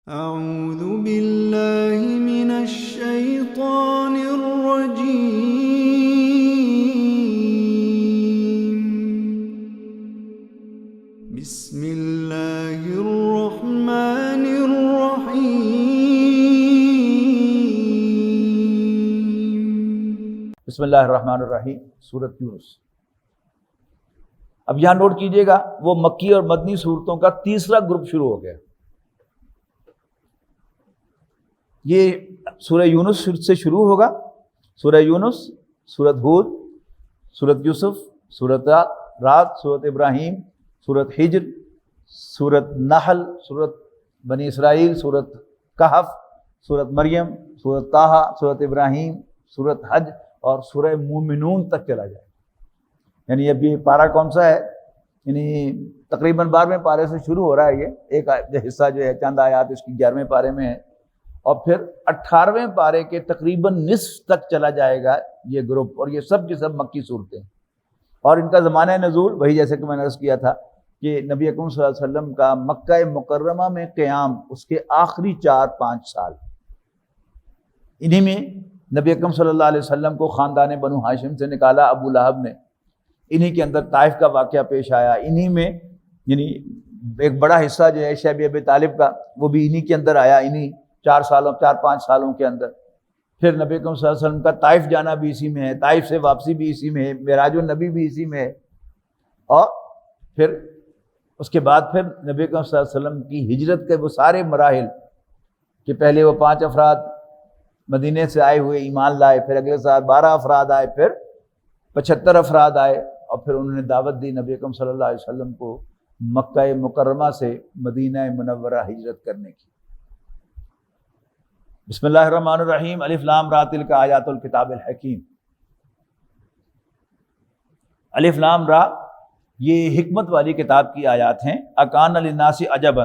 أعوذ بالله من الشيطان الرجيم. بسم الله الرحمن الرحيم. بسم اللہ الرحمن الرحیم. سورۃ یونس. اب یہاں نوٹ کیجئے گا وہ مکی اور مدنی صورتوں کا تیسرا گروپ شروع ہو گیا. یہ سورہ یونس سے شروع ہوگا. سورہ یونس، سورۃ ہود، سورۃ یوسف، سورۃ رات، سورۃ ابراہیم، سورۃ حجر، سورۃ نحل، سورۃ بنی اسرائیل، سورۃ کہف، سورۃ مریم، سورۃ طٰہٰ، سورۃ ابراہیم، سورۃ حج اور سورہ مومنون تک چلا جائے. یعنی اب یہ پارہ کون سا ہے؟ یعنی تقریباً 12ویں پارے سے شروع ہو رہا ہے. یہ ایک حصہ جو ہے چند آیات اس کی 11ویں پارے میں ہے، اور پھر 18ویں پارے کے تقریباً نصف تک چلا جائے گا یہ گروپ. اور یہ سب کی سب مکی صورتیں، اور ان کا زمانہ نزول وہی جیسے کہ میں نے عرض کیا تھا کہ نبی اکرم صلی اللہ علیہ وسلم کا مکہ مکرمہ میں قیام اس کے آخری 4-5 سال، انہی میں نبی اکرم صلی اللہ علیہ وسلم کو خاندان بنو ہاشم سے نکالا ابو لہب نے. انہی کے اندر طائف کا واقعہ پیش آیا. انہی میں یعنی ایک بڑا حصہ جو ہے شیب ابی طالب کا وہ بھی انہی کے اندر آیا، انہی 4-5 سالوں کے اندر. پھر نبی اکرم صلی اللہ علیہ وسلم کا طائف جانا بھی اسی میں ہے، طائف سے واپسی بھی اسی میں ہے، معراج النبی بھی اسی میں ہے. اور پھر اس کے بعد پھر نبی اکرم صلی اللہ علیہ وسلم کی ہجرت کے وہ سارے مراحل کہ پہلے وہ 5 افراد مدینے سے آئے ہوئے ایمان لائے، پھر اگلے سال 12 افراد آئے، پھر 75 افراد آئے، اور پھر انہوں نے دعوت دی نبی اکرم صلی اللہ علیہ وسلم کو مکہ مکرمہ سے مدینہ منورہ ہجرت کرنے کی. بسم اللہ الرحمن الرحیم. الف لام را تلک آیات الکتاب الحکیم. الف لام را یہ حکمت والی کتاب کی آیات ہیں. اکان للناس عجبا،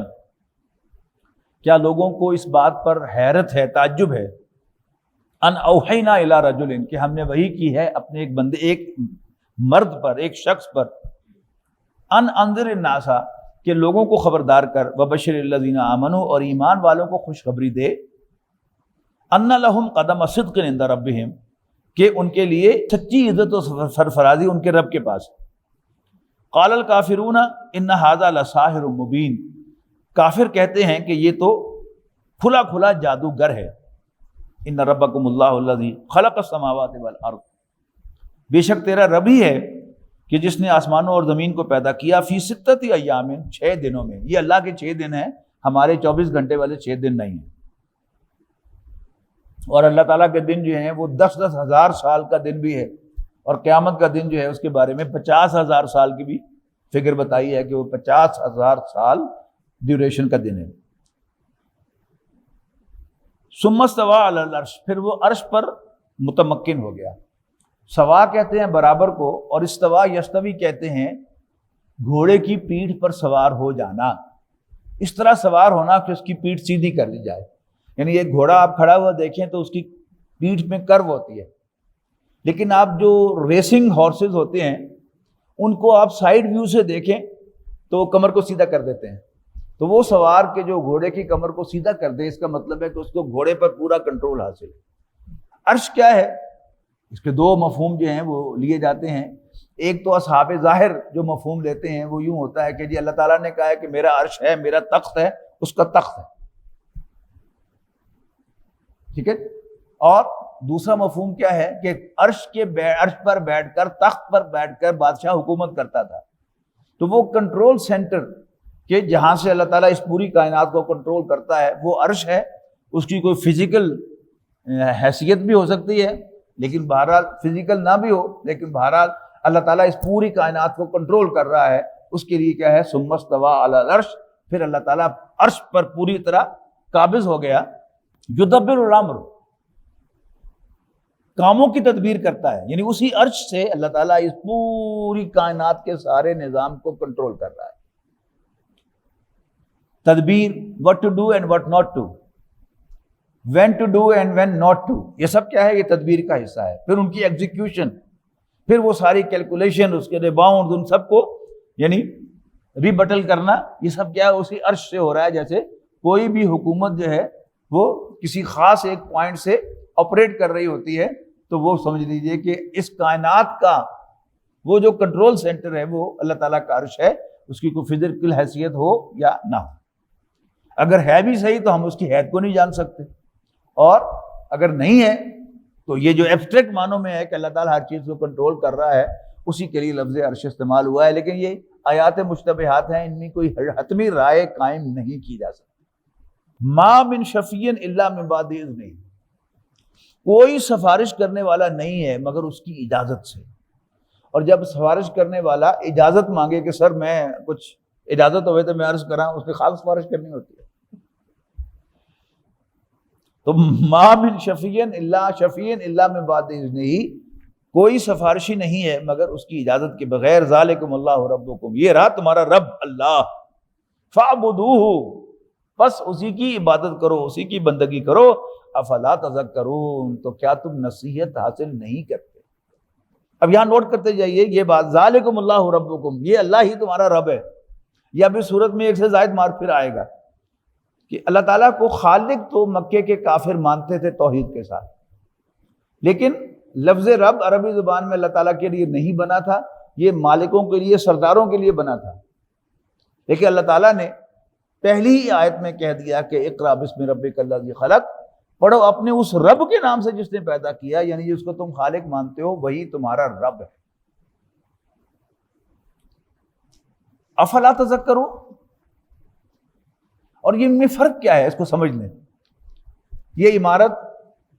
کیا لوگوں کو اس بات پر حیرت ہے، تعجب ہے، ان اوحینا الی رجل، کہ ہم نے وحی کی ہے اپنے ایک بندے، ایک مرد پر، ایک شخص پر، ان انذر الناس، کہ لوگوں کو خبردار کر، وبشر الذین آمنوا، اور ایمان والوں کو خوشخبری دے، ان لہم قدم صدق عند ربہم، کہ ان کے لیے سچی عزت و سرفرازی ان کے رب کے پاس. قال الکافرون ان ھذا لساحر مبین، کافر کہتے ہیں کہ یہ تو کھلا کھلا جادوگر ہے. ان ربکم اللہ الذی خلق السماوات والارض، بے شک تیرا رب ہی ہے کہ جس نے آسمانوں اور زمین کو پیدا کیا، فی 6 ایام، 6 دنوں میں. یہ اللہ کے 6 دن ہیں، ہمارے 24 گھنٹے والے 6 دن نہیں ہیں. اور اللہ تعالیٰ کے دن جو ہیں وہ 10-10 ہزار سال کا دن بھی ہے، اور قیامت کا دن جو ہے اس کے بارے میں 50,000 سال کی بھی فگر بتائی ہے کہ وہ 50,000 سال ڈیوریشن کا دن ہے. ثم استوى علی العرش، پھر وہ عرش پر متمکن ہو گیا. سوا کہتے ہیں برابر کو، اور استوا یستوی کہتے ہیں گھوڑے کی پیٹھ پر سوار ہو جانا. اس طرح سوار ہونا کہ اس کی پیٹھ سیدھی کر دی جائے. یعنی ایک گھوڑا آپ کھڑا ہوا دیکھیں تو اس کی پیٹھ میں کرو ہوتی ہے، لیکن آپ جو ریسنگ ہارسز ہوتے ہیں ان کو آپ سائیڈ ویو سے دیکھیں تو وہ کمر کو سیدھا کر دیتے ہیں. تو وہ سوار کے جو گھوڑے کی کمر کو سیدھا کر دے، اس کا مطلب ہے کہ اس کو گھوڑے پر پورا کنٹرول حاصل ہے. عرش کیا ہے؟ اس کے 2 مفہوم جو ہیں وہ لیے جاتے ہیں. ایک تو اصحاب ظاہر جو مفہوم لیتے ہیں وہ یوں ہوتا ہے کہ جی اللہ تعالیٰ نے کہا ہے کہ میرا عرش ہے، میرا تخت ہے، اس کا تخت ہے، ٹھیک ہے. اور دوسرا مفہوم کیا ہے کہ عرش پر بیٹھ کر، تخت پر بیٹھ کر بادشاہ حکومت کرتا تھا. تو وہ کنٹرول سینٹر کہ جہاں سے اللہ تعالیٰ اس پوری کائنات کو کنٹرول کرتا ہے وہ عرش ہے. اس کی کوئی فزیکل حیثیت بھی ہو سکتی ہے، لیکن بہرحال فزیکل نہ بھی ہو، لیکن بہرحال اللہ تعالیٰ اس پوری کائنات کو کنٹرول کر رہا ہے. اس کے لیے کیا ہے؟ ثم استوى علی العرش، پھر اللہ تعالیٰ عرش پر پوری طرح قابض ہو گیا. یدبر الامر، کاموں کی تدبیر کرتا ہے. یعنی اسی عرش سے اللہ تعالیٰ اس پوری کائنات کے سارے نظام کو کنٹرول کر رہا ہے. تدبیر، what to do and what not to، when to do and when not to، یہ سب کیا ہے؟ یہ تدبیر کا حصہ ہے. پھر ان کی ایگزیکیوشن، پھر وہ ساری کیلکولیشن، اس کے ریباؤنڈ، ان سب کو یعنی ریبٹل کرنا، یہ سب کیا ہے؟ اسی عرش سے ہو رہا ہے. جیسے کوئی بھی حکومت جو ہے وہ کسی خاص ایک پوائنٹ سے آپریٹ کر رہی ہوتی ہے تو وہ سمجھ لیجئے کہ اس کائنات کا وہ جو کنٹرول سینٹر ہے وہ اللہ تعالیٰ کا عرش ہے، اس کی کوئی فزیکل حیثیت ہو یا نہ ہو۔ اگر ہے بھی صحیح تو ہم اس کی حیثیت کو نہیں جان سکتے، اور اگر نہیں ہے تو یہ جو ایبسٹریکٹ معنوں میں ہے کہ اللہ تعالیٰ ہر چیز کو کنٹرول کر رہا ہے، اسی کے لیے لفظ عرش استعمال ہوا ہے۔ لیکن یہ آیات مشتبہات ہیں، ان میں کوئی حتمی رائے قائم نہیں کی جا سکتی۔ ما من شفیع الا من بعد اذنہ، کوئی سفارش کرنے والا نہیں ہے مگر اس کی اجازت سے۔ اور جب سفارش کرنے والا اجازت مانگے کہ سر میں کچھ اجازت ہوئے تو میں عرض کراں، اس نے خاص سفارش کرنی ہوتی ہے۔ تو ما من شفیع الا من بعد اذنہ، کوئی سفارشی نہیں ہے مگر اس کی اجازت کے بغیر۔ ذالکم اللہ ربکم، یہ رہا تمہارا رب اللہ، فاعبدوہ، بس اسی کی عبادت کرو، اسی کی بندگی کرو۔ افلا تذکرون، تو کیا تم نصیحت حاصل نہیں کرتے؟ اب یہاں نوٹ کرتے جائیے یہ بات، ذالکم اللہ ربکم، یہ اللہ ہی تمہارا رب ہے۔ یہ ابھی صورت میں ایک سے زائد مار پھر آئے گا کہ اللہ تعالیٰ کو خالق تو مکے کے کافر مانتے تھے توحید کے ساتھ، لیکن لفظ رب عربی زبان میں اللہ تعالیٰ کے لیے نہیں بنا تھا، یہ مالکوں کے لیے، سرداروں کے لیے بنا تھا۔ لیکن اللہ تعالیٰ نے پہلی ہی آیت میں کہہ دیا کہ اقرأ بسم ربک الذی خلق، پڑھو اپنے اس رب کے نام سے جس نے پیدا کیا، یعنی جس کو تم خالق مانتے ہو وہی تمہارا رب ہے۔ افلا تذکرون، اور یہ ان میں فرق کیا ہے اس کو سمجھ لیں۔ یہ عمارت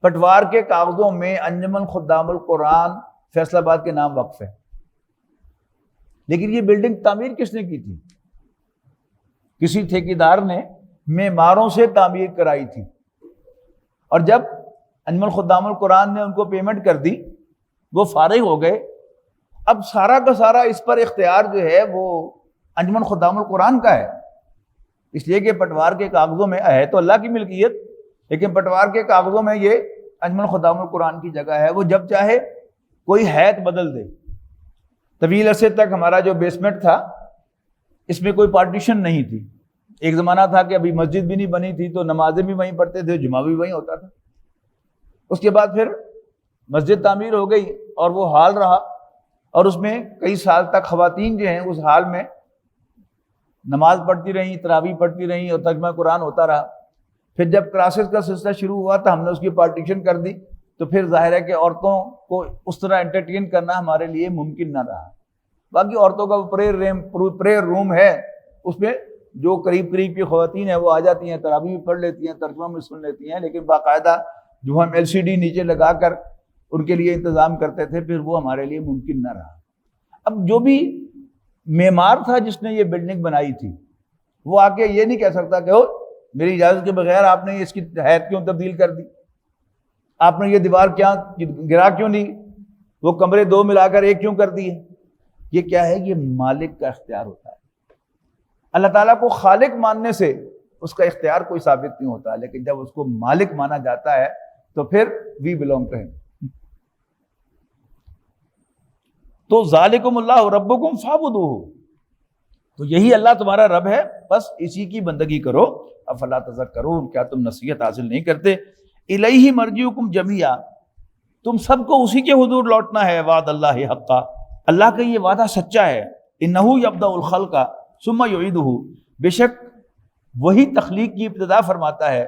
پٹوار کے کاغذوں میں انجمن خدام القرآن فیصل آباد کے نام وقف ہے، لیکن یہ بلڈنگ تعمیر کس نے کی تھی؟ کسی ٹھیکیدار نے معماروں سے تعمیر کرائی تھی، اور جب انجمن خدام القرآن نے ان کو پیمنٹ کر دی وہ فارغ ہو گئے، اب سارا کا سارا اس پر اختیار جو ہے وہ انجمن خدام القرآن کا ہے، اس لیے کہ پٹوار کے کاغذوں میں ہے تو اللہ کی ملکیت، لیکن پٹوار کے کاغذوں میں یہ انجمن خدام القرآن کی جگہ ہے، وہ جب چاہے کوئی حیت بدل دے۔ طویل عرصے تک ہمارا جو بیسمنٹ تھا اس میں کوئی پارٹیشن نہیں تھی، ایک زمانہ تھا کہ ابھی مسجد بھی نہیں بنی تھی تو نمازیں بھی وہیں پڑھتے تھے، جمعہ بھی وہیں ہوتا تھا۔ اس کے بعد پھر مسجد تعمیر ہو گئی اور وہ ہال رہا، اور اس میں کئی سال تک خواتین جو ہیں اس ہال میں نماز پڑھتی رہیں، تراویح پڑھتی رہیں اور ترجمہ قرآن ہوتا رہا۔ پھر جب کلاسز کا سلسلہ شروع ہوا تو ہم نے اس کی پارٹیشن کر دی، تو پھر ظاہر ہے کہ عورتوں کو اس طرح انٹرٹین کرنا ہمارے لیے ممکن نہ رہا۔ باقی عورتوں کا پریئر روم ہے، اس میں جو قریب قریب کی خواتین ہیں وہ آ جاتی ہیں، تراویح بھی پڑھ لیتی ہیں، ترجمہ بھی سن لیتی ہیں، لیکن باقاعدہ جو ہم LCD نیچے لگا کر ان کے لیے انتظام کرتے تھے پھر وہ ہمارے لیے ممکن نہ رہا۔ اب جو بھی معمار تھا جس نے یہ بلڈنگ بنائی تھی وہ آ کے یہ نہیں کہہ سکتا کہ میری اجازت کے بغیر آپ نے اس کی حیت کیوں تبدیل کر دی، آپ نے یہ دیوار کیا گرا کیوں نہیں، وہ کمرے دو ملا کر ایک کیوں کر دیے۔ یہ کیا ہے؟ یہ مالک کا اختیار ہوتا ہے۔ اللہ تعالیٰ کو خالق ماننے سے اس کا اختیار کوئی ثابت نہیں ہوتا، لیکن جب اس کو مالک مانا جاتا ہے تو پھر وی بلونگ ٹو ہم۔ تو ذالکم اللہ ربکم فاعبدوہ، تو یہی اللہ تمہارا رب ہے، بس اسی کی بندگی کرو۔ افلا تذکرون، کیا تم نصیحت حاصل نہیں کرتے؟ الیہ مرجعکم جمیعا، تم سب کو اسی کے حضور لوٹنا ہے۔ وعد اللہ حقا، اللہ کا یہ وعدہ سچا ہے۔ انہ یبدأ الخلق ثم یعیدہ، بے شک وہی تخلیق کی ابتدا فرماتا ہے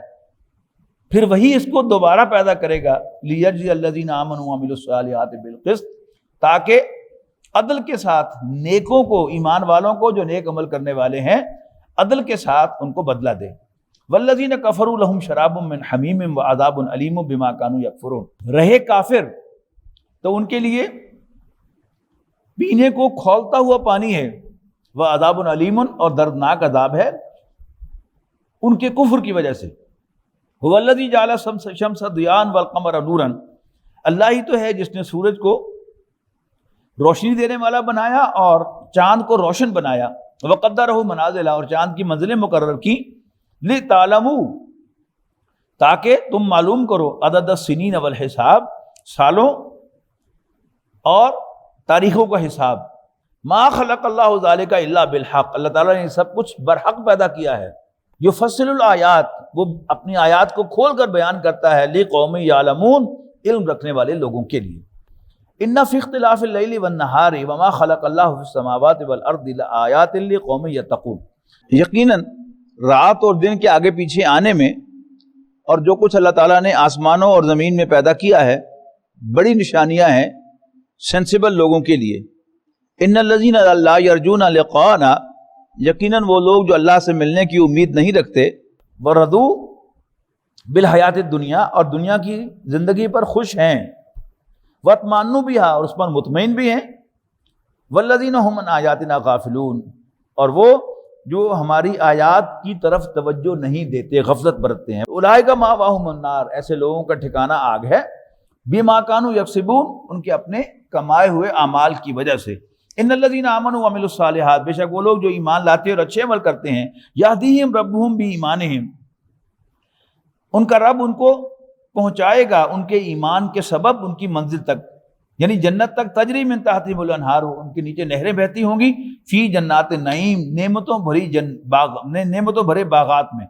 پھر وہی اس کو دوبارہ پیدا کرے گا۔ لیجزی الذین آمنوا وعملوا الصالحات بالقسط، تاکہ عدل کے ساتھ نیکوں کو، ایمان والوں کو جو نیک عمل کرنے والے ہیں، عدل کے ساتھ ان کو بدلہ دے۔ والذین کفروا لہم شراب من حمیم وعذاب علیم بما کانوا یکفرون، رہے کافر تو ان کے لیے پینے کو کھولتا ہوا پانی ہے، وعذاب علیم، اور دردناک عذاب ہے ان کے کفر کی وجہ سے۔ هو الذی جعل الشمس ضیاء والقمر نورا، اللہ ہی تو ہے جس نے سورج کو روشنی دینے والا بنایا اور چاند کو روشن بنایا، وقدرہ منازل، اور چاند کی منزلیں مقرر کی، لتعلموا، تاکہ تم معلوم کرو، عدد السنین والحساب، سالوں اور تاریخوں کا حساب۔ ما خلق اللہ ذلک الا بالحق، اللہ تعالیٰ نے سب کچھ برحق پیدا کیا ہے، یفصل الآیات، وہ اپنی آیات کو کھول کر بیان کرتا ہے، لقوم یعلمون، علم رکھنے والے لوگوں کے لیے۔ ان فی اختلاف اللیل والنہار وما خلق اللہ فی السماوات والارض لآیات لقوم یتقون، یقیناً رات اور دن کے آگے پیچھے آنے میں اور جو کچھ اللہ تعالیٰ نے آسمانوں اور زمین میں پیدا کیا ہے بڑی نشانیاں ہیں سینسیبل لوگوں کے لیے۔ ان الذین لا یرجون لقاءنا، یقیناً وہ لوگ جو اللہ سے ملنے کی امید نہیں رکھتے، وردوا بالحیات الدنیا، اور دنیا کی زندگی پر خوش ہیں، واطمأنوا بہا، اور اس پر مطمئن بھی ہیں، والذین هم عن آیاتنا غافلون، اور وہ جو ہماری آیات کی طرف توجہ نہیں دیتے، غفلت برتتے ہیں۔ اولئک مأواہم النار، ایسے لوگوں کا ٹھکانہ آگ ہے، بما کانوا یکسبون، ان کے اپنے کمائے ہوئے اعمال کی وجہ سے۔ ان الذین آمنوا وعملوا الصالحات، بے شک وہ لوگ جو ایمان لاتے اور اچھے عمل کرتے ہیں، یہدیہم ربہم بایمانہم، ان کا رب ان کو پہنچائے گا ان کے ایمان کے سبب ان کی منزل تک، یعنی جنت تک، تجری من تحتہم الانہار، ان کے نیچے نہریں بہتی ہوں گی، فی جنات النعیم، نعمتوں بھرے باغات میں،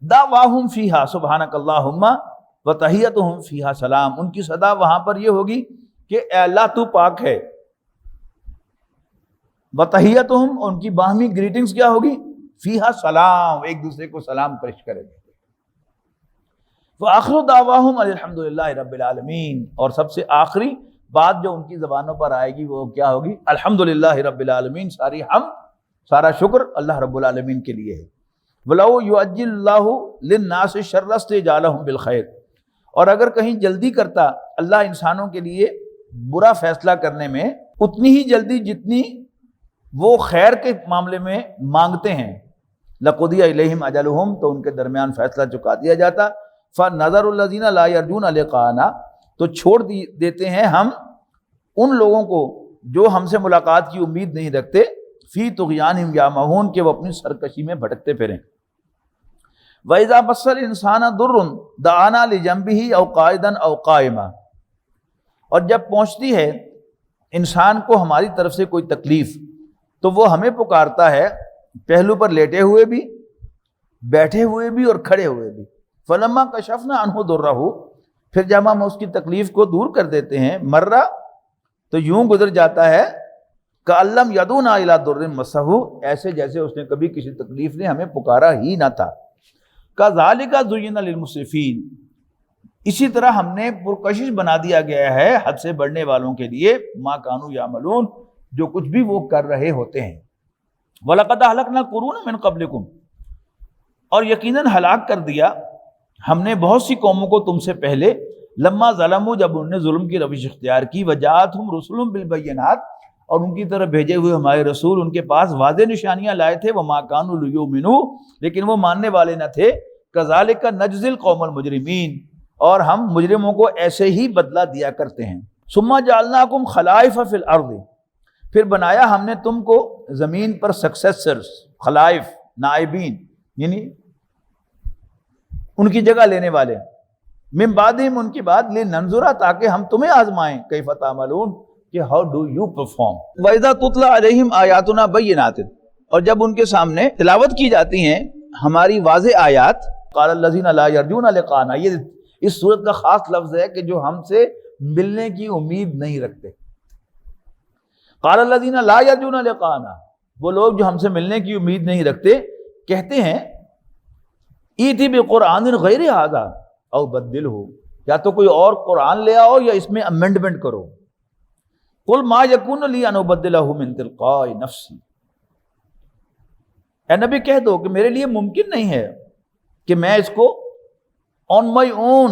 دعواہم فیہا سبحانک اللہم وتحیتہم فیہا سلام، ان کی صدا وہاں پر یہ ہوگی کہ اے اللہ تو پاک ہے، وتحیتہم، ان کی باہمی گریٹنگز کیا ہوگی، فیہا سلام، ایک دوسرے کو سلام پیش کریں گے۔ وآخر دعواہم الحمدللہ رب العالمین، اور سب سے آخری بات جو ان کی زبانوں پر آئے گی وہ کیا ہوگی، الحمدللہ رب العالمین، ساری حمد، سارا شکر اللہ رب العالمین کے لیے ہے۔ وَلَوْ يُعَجِّلُ اللَّهُ لِلنَّاسِ الشَّرَّ اسْتِعْجَالَهُم بِالْخَيْرِ، اور اگر کہیں جلدی کرتا اللہ انسانوں کے لیے برا فیصلہ کرنے میں، اتنی ہی جلدی جتنی وہ خیر کے معاملے میں مانگتے ہیں، لَقُضِيَ إِلَيْهِمْ أَجَلُهُمْ، تو ان کے درمیان فیصلہ چکا دیا جاتا۔ فَنَظَرُ الَّذِينَ لَا يَرْجُونَ لِقَاءَنَا، تو چھوڑ دیتے ہیں ہم ان لوگوں کو جو ہم سے ملاقات کی امید نہیں رکھتے، فی طغیانہم یعمہون، کہ وہ اپنی سرکشی میں بھٹکتے پھریں۔ وَإِذَا مَسَّ الْإِنسَانَ ضُرٌّ دَعَانَا لِجَنبِهِ أَوْ قَاعِدًا أَوْ قَائِمًا، اور جب پہنچتی ہے انسان کو ہماری طرف سے کوئی تکلیف تو وہ ہمیں پکارتا ہے پہلو پر لیٹے ہوئے بھی، بیٹھے ہوئے بھی اور کھڑے ہوئے بھی۔ فَلَمَّا كَشَفْنَا عَنْهُ ضُرَّهُ، پھر جب ہم اس کی تکلیف کو دور کر دیتے ہیں، مرہ، تو یوں گزر جاتا ہے، کَأَن لَّمْ يَدْعُنَا إِلَىٰ ضُرٍّ مَّسَّهُ، ایسے جیسے اس نے کبھی کسی تکلیف نے ہمیں پکارا ہی نہ تھا۔ كَذَٰلِكَ زُيِّنَ لِلْمُسْرِفِينَ، اسی طرح ہم نے پرکشش بنا دیا گیا ہے حد سے بڑھنے والوں کے لیے، مَا كَانُوا يَعْمَلُونَ، جو کچھ بھی وہ کر رہے ہوتے ہیں۔ وَلَقَدْ أَهْلَكْنَا الْقُرُونَ مِن قَبْلِكُمْ، اور یقیناً ہلاک کر دیا ہم نے بہت سی قوموں کو تم سے پہلے، لما ظلموا، جب انہوں نے ظلم کی روش اختیار کی، وجاءتہم رسلہم بالبینات، اور ان کی طرف بھیجے ہوئے ہمارے رسول ان کے پاس واضح نشانیاں لائے تھے، وما كانوا ليؤمنوا، لیکن وہ ماننے والے نہ تھے۔ كذلك نجزي القوم المجرمین، اور ہم مجرموں کو ایسے ہی بدلہ دیا کرتے ہیں۔ ثم جعلناکم خلائف فی الارض، پھر بنایا ہم نے تم کو زمین پر سکسیسرز، خلائف، نائبین، یعنی ان کی جگہ لینے والے، من بعدہم، ان کے بعد، لننظر، تاکہ ہم تمہیں آزمائیں، کیف تعملون، کہ ہاؤ ڈو یو پرفارم۔ وَإِذَا تُتْلَىٰ عَلَيْهِمْ آیاتنا بینات، اور جب ان کے سامنے تلاوت کی جاتی ہیں ہماری واضح آیات، قال الذین لا یرجون لقاءنا، یہ اس صورت کا خاص لفظ ہے کہ جو ہم سے ملنے کی امید نہیں رکھتے۔ قال الذین لا یرجون لقاءنا، وہ لوگ جو ہم سے ملنے کی امید نہیں رکھتے کہتے ہیں، ایتی بقرآن غیر ھذا او بدلہ، یا تو کوئی اور قرآن لے آؤ یا اس میں امینڈمنٹ کرو۔ قل ما یکون لی ان ابدلہ من تلقاء نفسی، اے نبی کہہ دو کہ میرے لیے ممکن نہیں ہے کہ میں اس کو آن مائی اون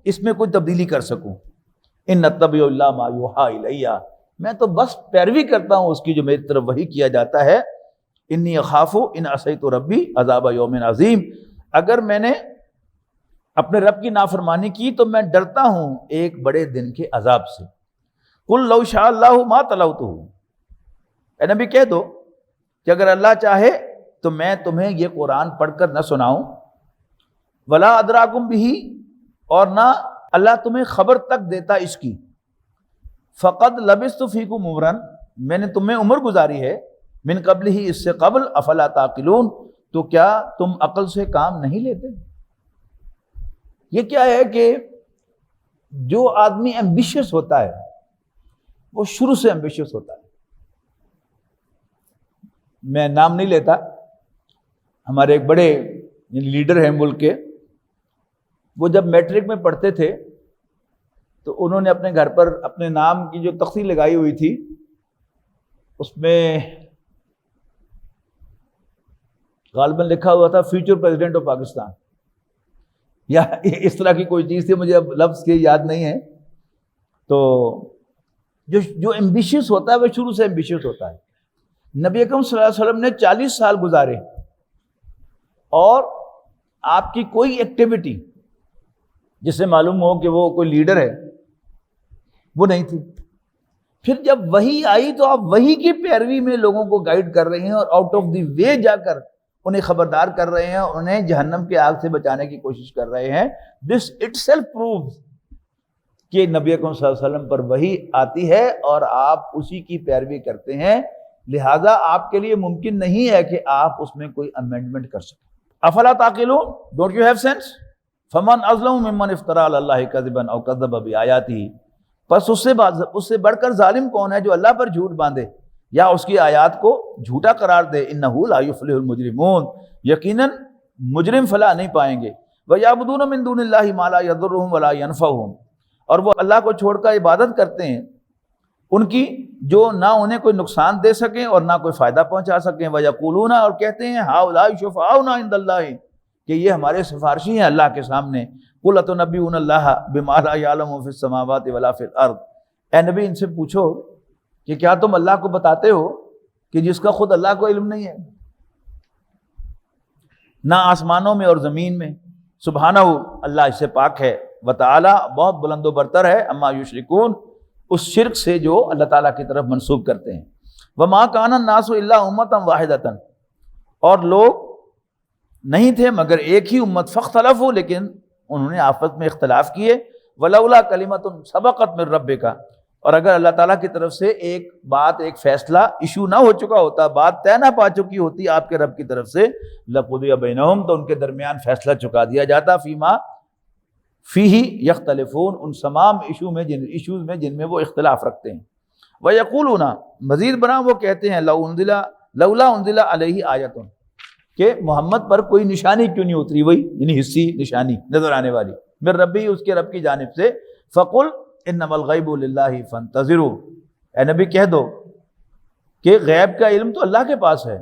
اس میں کوئی تبدیلی کر سکوں۔ ان اتبع الا ما یوحی الی، میں تو بس پیروی کرتا ہوں اس کی جو میری طرف وحی کیا جاتا ہے۔ انی اخاف ان عصیت ربی عذاب یوم عظیم، اگر میں نے اپنے رب کی نافرمانی کی تو میں ڈرتا ہوں ایک بڑے دن کے عذاب سے۔ قل لو شاء اللہ ما تلوتہ، اے نبی کہہ دو کہ اگر اللہ چاہے تو میں تمہیں یہ قرآن پڑھ کر نہ سناؤں، ولا ادراکم بہ، اور نہ اللہ تمہیں خبر تک دیتا اس کی، فقد لبثت فیکم عمرا، میں نے تمہیں عمر گزاری ہے، من قبل ہی، اس سے قبل، افلا تعقلون، تو کیا تم عقل سے کام نہیں لیتے؟ یہ کیا ہے کہ جو آدمی ایمبیشیس ہوتا ہے وہ شروع سے ایمبیشیس ہوتا ہے. میں نام نہیں لیتا، ہمارے ایک بڑے لیڈر ہیں ملک کے، وہ جب میٹرک میں پڑھتے تھے تو انہوں نے اپنے گھر پر اپنے نام کی جو تختی لگائی ہوئی تھی اس میں غالباً لکھا ہوا تھا فیوچر پریزیڈنٹ آف پاکستان، یا اس طرح کی کوئی چیز تھی، مجھے اب لفظ کی یاد نہیں ہے. تو جو ایمبیشیس ہوتا ہے وہ شروع سے ایمبیشیس ہوتا ہے. نبی اکرم صلی اللہ علیہ وسلم نے 40 سال گزارے اور آپ کی کوئی ایکٹیویٹی جس سے معلوم ہو کہ وہ کوئی لیڈر ہے وہ نہیں تھی. پھر جب وحی آئی تو آپ وحی کی پیروی میں لوگوں کو گائیڈ کر رہے ہیں اور آؤٹ آف دی وے جا کر انہیں خبردار کر رہے ہیں، انہیں جہنم کی آگ سے بچانے کی کوشش کر رہے ہیں. دس اٹ سیلف پرووز کہ نبی اکرم صلی اللہ علیہ وسلم پر وحی آتی ہے اور آپ اسی کی پیروی کرتے ہیں، لہذا آپ کے لیے ممکن نہیں ہے کہ آپ اس میں کوئی امینڈمنٹ کر سکیں. افلا تعقلون، ڈونٹ یو ہیو سینس؟ فمن اظلم ممن افترى علی اللہ کذبا او کذب بآیاتہ، پس اس سے بڑھ کر ظالم کون ہے جو اللہ پر جھوٹ باندھے یا اس کی آیات کو جھوٹا قرار دے. انہ لا یفلح المجرمون، یقیناً مجرم فلاح نہیں پائیں گے. ویعبدون من دون اللہ ما لا یضرهم ولا ينفعهم، اور وہ اللہ کو چھوڑ کر عبادت کرتے ہیں ان کی جو نہ انہیں کوئی نقصان دے سکیں اور نہ کوئی فائدہ پہنچا سکیں. ویقولون، اور کہتے ہیں ہؤلاء شفعاؤنا عند اللہ، کہ یہ ہمارے سفارشی ہیں اللہ کے سامنے. قل اتنبئون اللہ بما لا یعلم فی السماوات ولا فی الارض، اے نبی ان سے پوچھو کہ کیا تم اللہ کو بتاتے ہو کہ جس کا خود اللہ کو علم نہیں ہے، نہ آسمانوں میں اور زمین میں. سبحانہ، اللہ اس سے پاک ہے. وتعالی، بہت بلند و برتر ہے. اما یشرکون، اس شرک سے جو اللہ تعالیٰ کی طرف منسوب کرتے ہیں. وما کان الناس الا امۃ واحدۃ، اور لوگ نہیں تھے مگر ایک ہی امت. فاختلفوا، لیکن انہوں نے آپس میں اختلاف کیے. ولولا کلمۃ سبقت من ربک، اور اگر اللہ تعالیٰ کی طرف سے ایک بات، ایک فیصلہ ایشو نہ ہو چکا ہوتا، بات طے نہ پا چکی ہوتی آپ کے رب کی طرف سے، لقضی بینہم، تو ان کے درمیان فیصلہ چکا دیا جاتا. فیما فیہ یختلفون، ان تمام ایشوز میں جن میں وہ اختلاف رکھتے ہیں. ویقولون، مزید بنا وہ کہتے ہیں لولا انزل علیہ آیۃ، کہ محمد پر کوئی نشانی کیوں نہیں اتری، وہی یعنی حصی نشانی نظر آنے والی، من ربی، اس کے رب کی جانب سے. فقل انما الغیب للہ فانتظروا، اے نبی کہہ دو کہ غیب کا علم تو اللہ کے پاس ہے،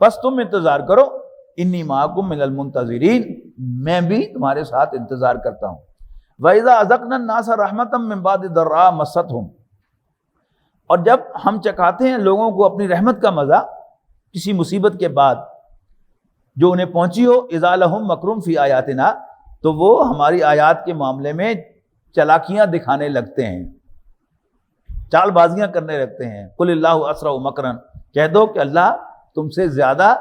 بس تم انتظار کرو. انی معکم من المنتظرین، میں بھی تمہارے ساتھ انتظار کرتا ہوں. وَإِذَا أَذَقْنَا النَّاسَ رَحْمَةً مِّن بَعْدِ ضَرَّاءٍ مَسَّتْهُمْ، اور جب ہم چکھاتے ہیں لوگوں کو اپنی رحمت کا مزہ کسی مصیبت کے بعد جو انہیں پہنچی ہو، اذا لہم مکرٌ فی آیاتنا، تو وہ ہماری آیات کے معاملے میں چلاکیاں دکھانے لگتے ہیں، چال بازیاں کرنے لگتے ہیں. قل اللہ اسرع مکرا، کہہ دو کہ اللہ تم سے زیادہ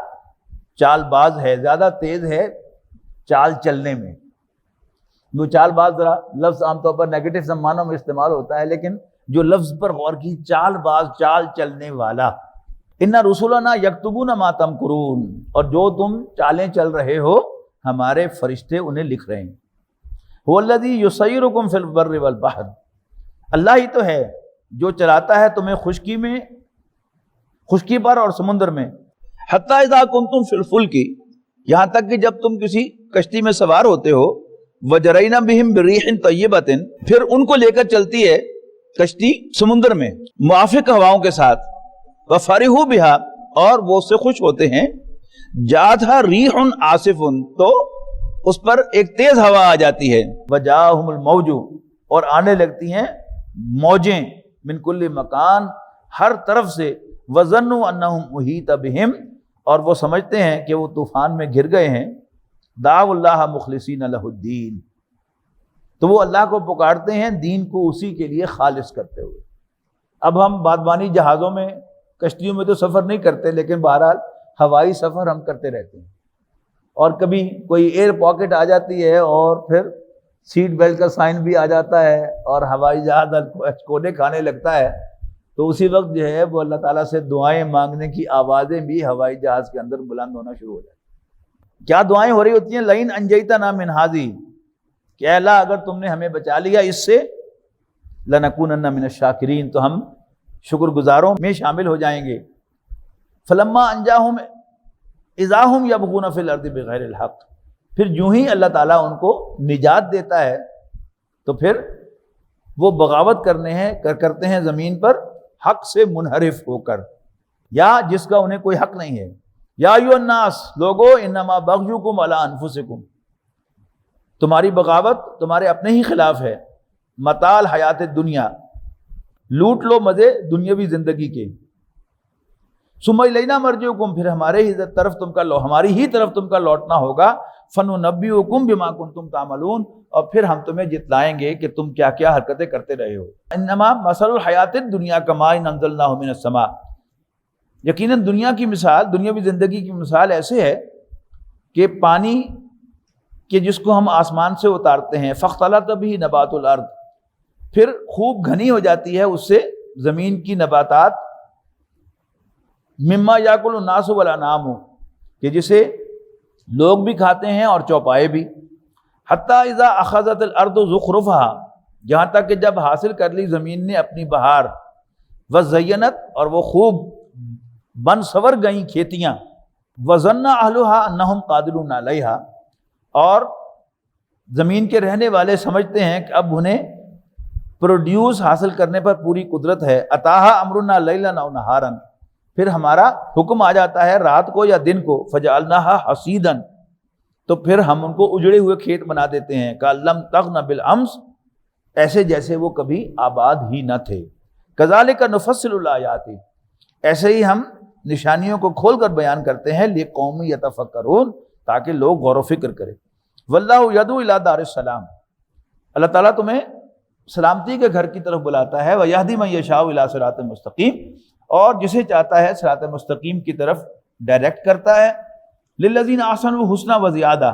چال باز ہے، زیادہ تیز ہے چال چلنے میں. وہ چال باز ذرا لفظ عام طور پر نیگیٹو معنوں میں استعمال ہوتا ہے، لیکن جو لفظ پر غور کی، چال باز، چال چلنے والا. ان رسولنا یکتبون ما تمکرون، اور جو تم چالیں چل رہے ہو ہمارے فرشتے انہیں لکھ رہے ہیں. هو الذی یسیرکم فی البر والبحر، اللہ ہی تو ہے جو چلاتا ہے تمہیں خشکی پر اور سمندر میں. حتی اذا کنتم فی الفلک، یہاں تک کہ جب تم کسی کشتی میں سوار ہوتے ہو، وجرینا بہم بریح طیبۃ، پھر ان کو لے کر چلتی ہے کشتی سمندر میں موافق ہواؤں کے ساتھ. وفرحوا بہا، اور وہ اس سے خوش ہوتے ہیں. جاءتھا ریح عاصف، تو اس پر ایک تیز ہوا آ جاتی ہے. وجاءہم الموج، اور آنے لگتی ہیں موجیں، من کل مکان، ہر طرف سے. وظنوا انہم احیط بہم، اور وہ سمجھتے ہیں کہ وہ طوفان میں گر گئے ہیں. دعوا اللہ مخلصین لہ الدین، تو وہ اللہ کو پکارتے ہیں دین کو اسی کے لیے خالص کرتے ہوئے. اب ہم بادبانی جہازوں میں، کشتیوں میں تو سفر نہیں کرتے، لیکن بہرحال ہوائی سفر ہم کرتے رہتے ہیں. اور کبھی کوئی ایئر پاکٹ آ جاتی ہے اور پھر سیٹ بیلٹ کا سائن بھی آ جاتا ہے اور ہوائی جہاز کونے کھانے لگتا ہے، تو اسی وقت جو ہے وہ اللہ تعالیٰ سے دعائیں مانگنے کی آوازیں بھی ہوائی جہاز کے اندر بلند ہونا شروع ہو جاتی. کیا دعائیں ہو رہی ہوتی ہیں؟ لئن انجیتنا من ہذہ، کہ اے اللہ اگر تم نے ہمیں بچا لیا اس سے، لنکونن من الشاکرین، تو ہم شکر گزاروں میں شامل ہو جائیں گے. فلما انجاہم اذا ہم یبغون فی الارض بغیر الحق، پھر یوں ہی اللہ تعالیٰ ان کو نجات دیتا ہے تو پھر وہ بغاوت کرتے ہیں زمین پر حق سے منحرف ہو کر، یا جس کا انہیں کوئی حق نہیں ہے. یا ایھا الناس، لوگو انما بغیکم علی انفسکم، تمہاری بغاوت تمہارے اپنے ہی خلاف ہے. متاع الحیات دنیا، لوٹ لو مزے دنیاوی زندگی کے. ثم الینا مرجعکم، پھر ہماری ہی طرف تم کا لوٹنا ہوگا. فننبئکم بما کنتم تعملون، اور پھر ہم تمہیں جتلائیں گے کہ تم کیا کیا حرکتیں کرتے رہے ہو. انما مثل الحیات الدنیا کماء انزلناہ من السماء، یقیناً دنیا کی مثال، دنیاوی زندگی کی مثال ایسے ہے کہ پانی کہ جس کو ہم آسمان سے اتارتے ہیں. فاختلط به نبات الارض، پھر خوب گھنی ہو جاتی ہے اس سے زمین کی نباتات. مما یاکل الناس والانعام، کہ جسے لوگ بھی کھاتے ہیں اور چوپائے بھی. حتی اذا اخذت الارض زخرفها، جہاں تک کہ جب حاصل کر لی زمین نے اپنی بہار. وزینت، اور وہ خوب بن سور گئیں کھیتیاں. وظن اہلها انہم قادرون علیہا، اور زمین کے رہنے والے سمجھتے ہیں کہ اب انہیں پروڈیوس حاصل کرنے پر پوری قدرت ہے. اتاہا امرنا لیلا او نہارا، پھر ہمارا حکم آ جاتا ہے رات کو یا دن کو. فجعلناہا حصیدا، تو پھر ہم ان کو اجڑے ہوئے کھیت بنا دیتے ہیں. کأن تغن بالامس، ایسے جیسے وہ کبھی آباد ہی نہ تھے. کذالک نفصل الآیات، ایسے ہی ہم نشانیوں کو کھول کر بیان کرتے ہیں. لقوم یتفکرون، تاکہ لوگ غور و فکر کریں. واللہ یدعو الی دار السلام، اللہ تعالیٰ تمہیں سلامتی کے گھر کی طرف بلاتا ہے. ویہدی من یشاء الی صراط مستقیم، اور جسے چاہتا ہے صراط مستقیم کی طرف ڈائریکٹ کرتا ہے. للذین احسنوا الحسنی وزیادہ،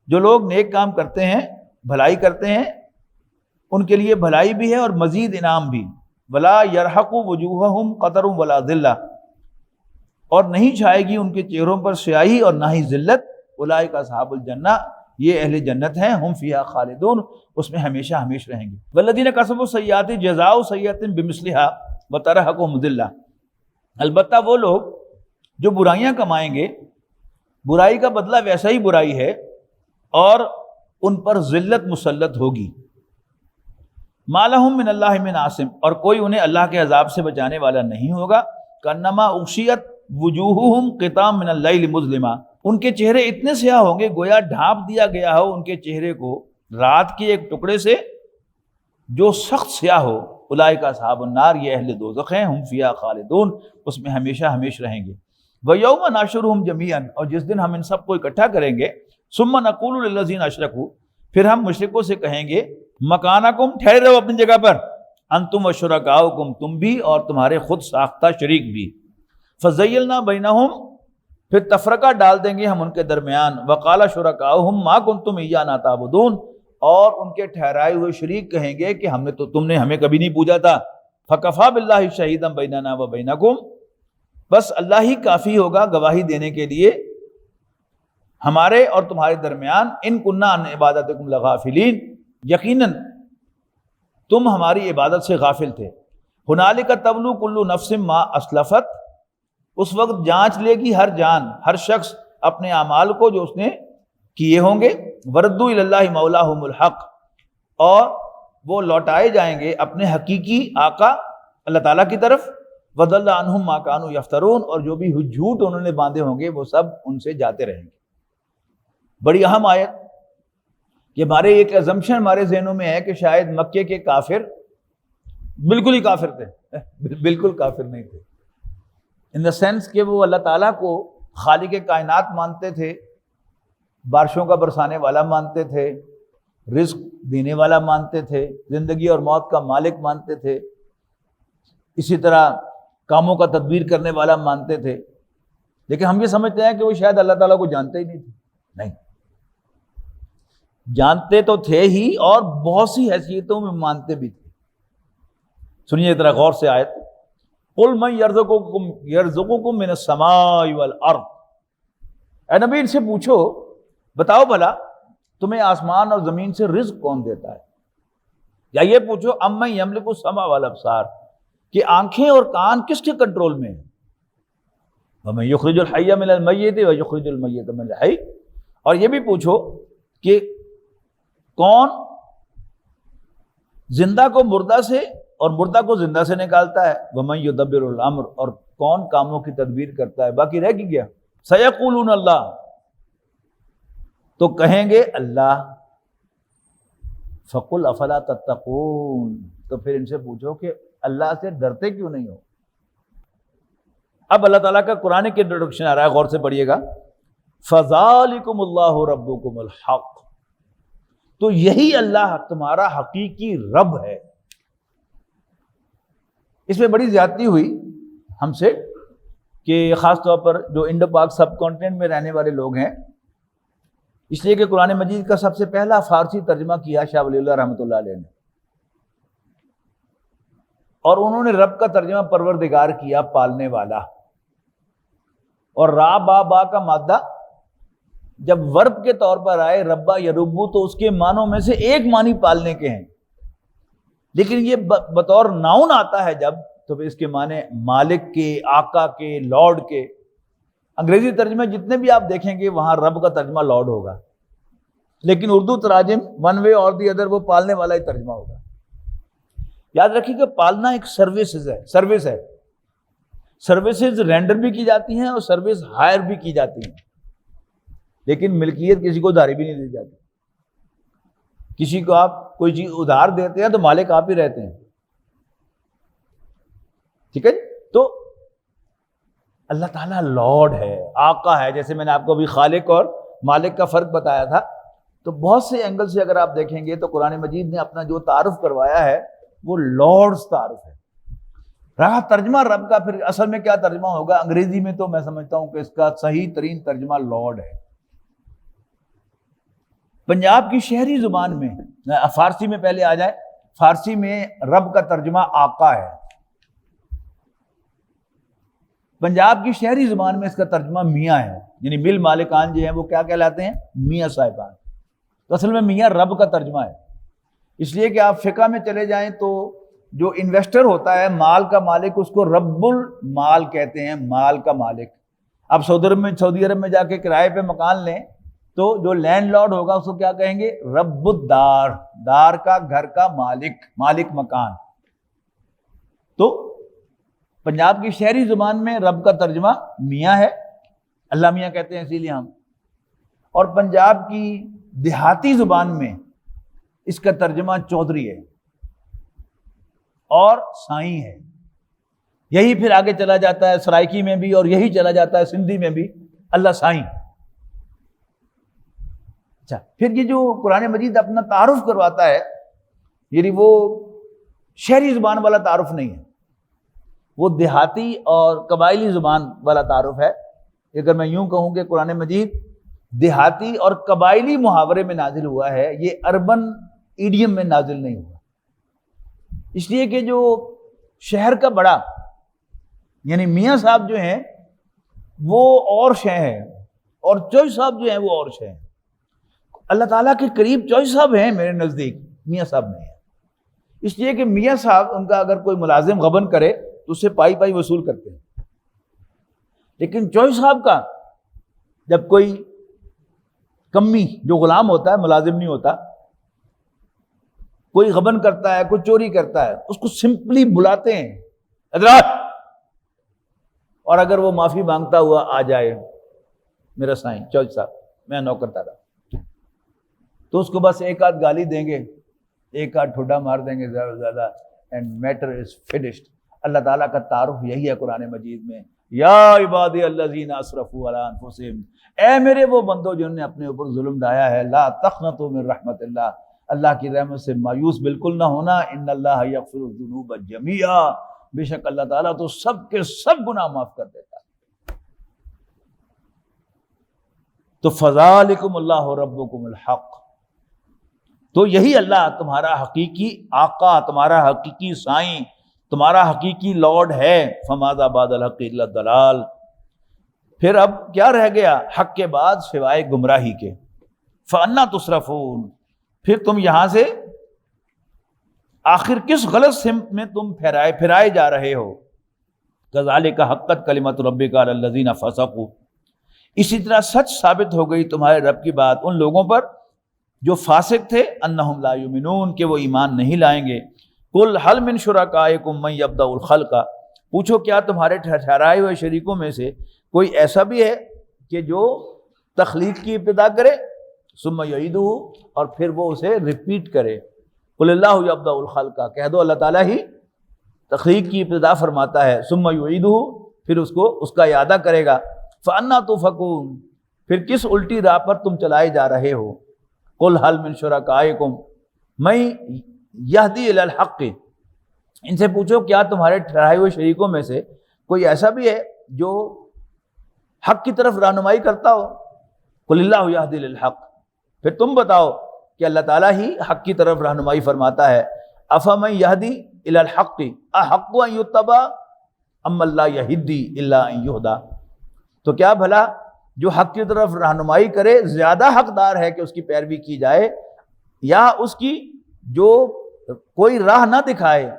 جو لوگ نیک کام کرتے ہیں، بھلائی کرتے ہیں، ان کے لیے بھلائی بھی ہے اور مزید انعام بھی. ولا یرحق وجوہہم قتر ولا ذلہ، اور نہیں چھائے گی ان کے چہروں پر سیاہی اور نہ ہی ذلت. اولئک اصحاب الجنہ، یہ اہل جنت ہیں. ہم فیہا خالدون، اس میں ہمیشہ ہمیشہ رہیں گے. والذین کسبوا السیئات جزاء سیئۃ بمثلھا وترہقہم ذلہ، البتہ وہ لوگ جو برائیاں کمائیں گے، برائی کا بدلہ ویسا ہی برائی ہے اور ان پر ذلت مسلط ہوگی. ما لہم من اللہ من عاصم، اور کوئی انہیں اللہ کے عذاب سے بچانے والا نہیں ہوگا. کانما اغشیت وجوہہم قطعا من اللیل مظلما، ان کے چہرے اتنے سیاہ ہوں گے گویا ڈھانپ دیا گیا ہو ان کے چہرے کو رات کے ایک ٹکڑے سے جو سخت سیاہ ہو. اولئک اصحاب النار، یہ اہل دوزخ ہیں. ہم فیہا خالدون، اس میں ہمیشہ ہمیشہ رہیں گے. وَيَوْمَ نَحْشُرُهُمْ جَمِيعًا، اور جس دن ہم ان سب کو اکٹھا کریں گے. ثُمَّ نَقُولُ لِلَّذِينَ أَشْرَكُوا، پھر ہم مشرکوں سے کہیں گے مکانکم، ٹھہرے رہو اپنی جگہ پر. انتم وشرکاؤکم، تم بھی اور تمہارے خود ساختہ شریک بھی. فَزَيَّلْنَا بَيْنَهُمْ، پھر تفرقہ ڈال دیں گے ہم ان کے درمیان. وَقَالَ شُرَكَاؤُهُمْ مَا كُنْتُمْ إِيَّانَا تَعْبُدُونَ، اور ان کے ٹھہرائے ہوئے شریک کہیں گے کہ تم نے ہمیں کبھی نہیں پوجا تھا. فَكَفَى بِاللَّهِ شَهِيدًا بَيْنَنَا وَبَيْنَكُمْ، بس اللہ ہی کافی ہوگا گواہی دینے کے لیے ہمارے اور تمہارے درمیان. ان کننا عن عبادتکم لغافلین، یقیناً تم ہماری عبادت سے غافل تھے. ہنالک تبلو کل نفس ما اسلفت، اس وقت جانچ لے گی ہر جان، ہر شخص اپنے اعمال کو جو اس نے کیے ہوں گے. وردوا الی اللہ مولاہم الحق، اور وہ لوٹائے جائیں گے اپنے حقیقی آقا اللہ تعالیٰ کی طرف. وضل عنہم ما کانوا یفترون، اور جو بھی جھوٹ انہوں نے باندھے ہوں گے وہ سب ان سے جاتے رہیں گے. بڑی اہم آیت، کہ ہمارے ایک ازمپشن ہمارے ذہنوں میں ہے کہ شاید مکے کے کافر بالکل ہی کافر تھے. بالکل کافر نہیں تھے، ان دا سینس کہ وہ اللہ تعالیٰ کو خالق کائنات مانتے تھے، بارشوں کا برسانے والا مانتے تھے، رزق دینے والا مانتے تھے، زندگی اور موت کا مالک مانتے تھے، اسی طرح کاموں کا تدبیر کرنے والا مانتے تھے. لیکن ہم یہ سمجھتے ہیں کہ وہ شاید اللہ تعالیٰ کو جانتے ہی نہیں تھے. نہیں، جانتے تو تھے ہی اور بہت سی حیثیتوں میں مانتے بھی تھے. سنیے ذرا غور سے آیت. قل من یرزقکم من السماء والارض، اے نبی ان سے پوچھو، بتاؤ بھلا تمہیں آسمان اور زمین سے رزق کون دیتا ہے؟ یا یہ پوچھو امن یملک السمع والابصار، کہ آنکھیں اور کان کس کے کنٹرول میں ہیں؟ ومن یخرج الحی من المیت ویخرج المیت من الحی، اور یہ بھی پوچھو کہ کون زندہ کو مردہ سے اور مردہ کو زندہ سے نکالتا ہے، ومن یدبر الامر، اور کون کاموں کی تدبیر کرتا ہے؟ باقی رہ گیا سیقولون اللہ، تو کہیں گے اللہ، فقل افلا تتقون، تو پھر ان سے پوچھو کہ اللہ سے ڈرتے کیوں نہیں ہو؟ اب اللہ تعالیٰ کا قرآن کی انٹروڈکشن آ رہا ہے، غور سے پڑھیے گا، فذالکم اللہ ربکم الحق، تو یہی اللہ تمہارا حقیقی رب ہے۔ اس میں بڑی زیادتی ہوئی ہم سے کہ خاص طور پر جو انڈو پاک سب کانٹیننٹ میں رہنے والے لوگ ہیں، اس لیے کہ قرآن مجید کا سب سے پہلا فارسی ترجمہ کیا شاہ ولی اللہ رحمۃ اللہ علیہ نے، اور انہوں نے رب کا ترجمہ پروردگار کیا، پالنے والا، اور را با با کا مادہ جب ورب کے طور پر آئے ربا یربو، تو اس کے معنوں میں سے ایک معنی پالنے کے ہیں، لیکن یہ بطور ناؤن آتا ہے جب، تو پھر اس کے معنی مالک کے، آقا کے، لارڈ کے۔ انگریزی ترجمے جتنے بھی آپ دیکھیں گے وہاں رب کا ترجمہ لارڈ ہوگا، لیکن اردو تراجم ون وے اور دی ادر وہ پالنے والا ہی ترجمہ ہوگا۔ یاد رکھیے کہ پالنا ایک سروس ہے، سروسز رینڈر بھی کی جاتی ہیں اور سروس ہائر بھی کی جاتی ہیں، لیکن ملکیت کسی کو ادھاری بھی نہیں دی جاتی۔ کسی کو آپ کوئی چیز ادھار دیتے ہیں تو مالک آپ ہی رہتے ہیں، ٹھیک ہے؟ تو اللہ تعالیٰ لارڈ ہے، آقا ہے، جیسے میں نے آپ کو ابھی خالق اور مالک کا فرق بتایا تھا، تو بہت سے اینگل سے اگر آپ دیکھیں گے تو قرآن مجید نے اپنا جو تعارف کروایا ہے وہ لارڈز تعارف ہے۔ رہا ترجمہ رب کا، پھر اصل میں کیا ترجمہ ہوگا انگریزی میں، تو میں سمجھتا ہوں کہ اس کا صحیح ترین ترجمہ لارڈ ہے۔ پنجاب کی شہری زبان میں، فارسی میں پہلے آ جائے، فارسی میں رب کا ترجمہ آقا ہے، پنجاب کی شہری زبان میں اس کا ترجمہ میاں ہے، یعنی مل مالکان جو ہیں وہ کیا کہلاتے ہیں؟ میاں صاحبان۔ تو اصل میں میاں رب کا ترجمہ ہے، اس لیے کہ آپ فقہ میں چلے جائیں تو جو انویسٹر ہوتا ہے، مال کا مالک، اس کو رب المال کہتے ہیں، مال کا مالک۔ آپ سعودی عرب میں جا کے کرائے پہ مکان لیں تو جو لینڈ لارڈ ہوگا اس کو کیا کہیں گے؟ رب الدار، دار کا، گھر کا مالک، مالک مکان۔ تو پنجاب کی شہری زبان میں رب کا ترجمہ میاں ہے، اللہ میاں کہتے ہیں اسی لیے ہم، اور پنجاب کی دیہاتی زبان میں اس کا ترجمہ چودھری ہے اور سائیں ہے۔ یہی پھر آگے چلا جاتا ہے سرائکی میں بھی، اور یہی چلا جاتا ہے سندھی میں بھی، اللہ سائیں۔ اچھا، پھر یہ جو قرآن مجید اپنا تعارف کرواتا ہے، یعنی وہ شہری زبان والا تعارف نہیں ہے، وہ دیہاتی اور قبائلی زبان والا تعارف ہے۔ اگر میں یوں کہوں کہ قرآن مجید دیہاتی اور قبائلی محاورے میں نازل ہوا ہے، یہ اربن ایڈیم میں نازل نہیں ہوا، اس لیے کہ جو شہر کا بڑا یعنی میاں صاحب جو ہیں وہ اور شے ہیں، اور چوئی صاحب جو ہیں وہ اور شے ہیں۔ اللہ تعالیٰ کے قریب چوئی صاحب ہیں میرے نزدیک، میاں صاحب نہیں ہیں، اس لیے کہ میاں صاحب ان کا اگر کوئی ملازم غبن کرے تو اس سے پائی پائی وصول کرتے ہیں، لیکن چوئی صاحب کا جب کوئی کمی، جو غلام ہوتا ہے ملازم نہیں ہوتا، کوئی غبن کرتا ہے، کوئی چوری کرتا ہے، اس کو سمپلی بلاتے ہیں حضرات، اور اگر وہ معافی مانگتا ہوا آ جائے، میرا سائیں چوئی صاحب میں نوکر تھا، تو اس کو بس ایک آدھ گالی دیں گے، ایک آدھ ٹھوڈا مار دیں گے زیادہ سے زیادہ، اینڈ میٹر از فنشڈ۔ اللہ تعالیٰ کا تعارف یہی ہے قرآن مجید میں، یا عبادی الذین اسرفوا علی انفسہم، اے میرے وہ بندو جنہوں نے اپنے اوپر ظلم ڈھایا ہے، لا تقنطوا من رحمت اللہ، اللہ کی رحمت سے مایوس بالکل نہ ہونا، ان اللہ یغفر الذنوب جميعا، بے شک اللہ تعالیٰ تو سب کے سب گناہ معاف کر دیتا ہے۔ تو فذالکم اللہ ربکم الحق، تو یہی اللہ تمہارا حقیقی آقا، تمہارا حقیقی سائیں، تمہارا حقیقی لارڈ ہے، فماذا بعد الحق الا الضلال، پھر اب کیا رہ گیا حق کے بعد سوائے گمراہی کے، فانا تصرفون، پھر تم یہاں سے آخر کس غلط سمت میں تم پھرائے جا رہے ہو، کذالک حقت کلمۃ ربک علی الذین فسقوا، اسی طرح سچ ثابت ہو گئی تمہارے رب کی بات ان لوگوں پر جو فاسق تھے، انہم لا یؤمنون، کہ وہ ایمان نہیں لائیں گے، قل هل من شرکائکم من یبدأ الخلق، پوچھو کیا تمہارے ٹھہرائے ہوئے شریکوں میں سے کوئی ایسا بھی ہے کہ جو تخلیق کی ابتدا کرے، ثم یعیدہ، اور پھر وہ اسے ریپیٹ کرے، قل اللہ یبدأ الخلق، کہہ دو اللہ تعالیٰ ہی تخلیق کی ابتدا فرماتا ہے، ثم یعیدہ، پھر اس کا اعادہ کرے گا، فانا تؤفکون، پھر کس الٹی راہ پر تم چلائے جا رہے ہو، قل هل من شرکائکم من یہدی الی الحق، ان سے پوچھو کیا تمہارے ٹھہرائے ہوئے شریکوں میں سے کوئی ایسا بھی ہے جو حق کی طرف رہنمائی کرتا ہو، قل اللہ یہدی الی الحق، پھر تم بتاؤ کہ اللہ تعالیٰ ہی حق کی طرف رہنمائی فرماتا ہے، افمن یہدی الی الحق احق ان یتبع ام لا یہدی الا ان یہدی، تو کیا بھلا جو حق کی طرف رہنمائی کرے زیادہ حقدار ہے کہ اس کی پیروی کی جائے، یا اس کی جو کوئی راہ نہ دکھائے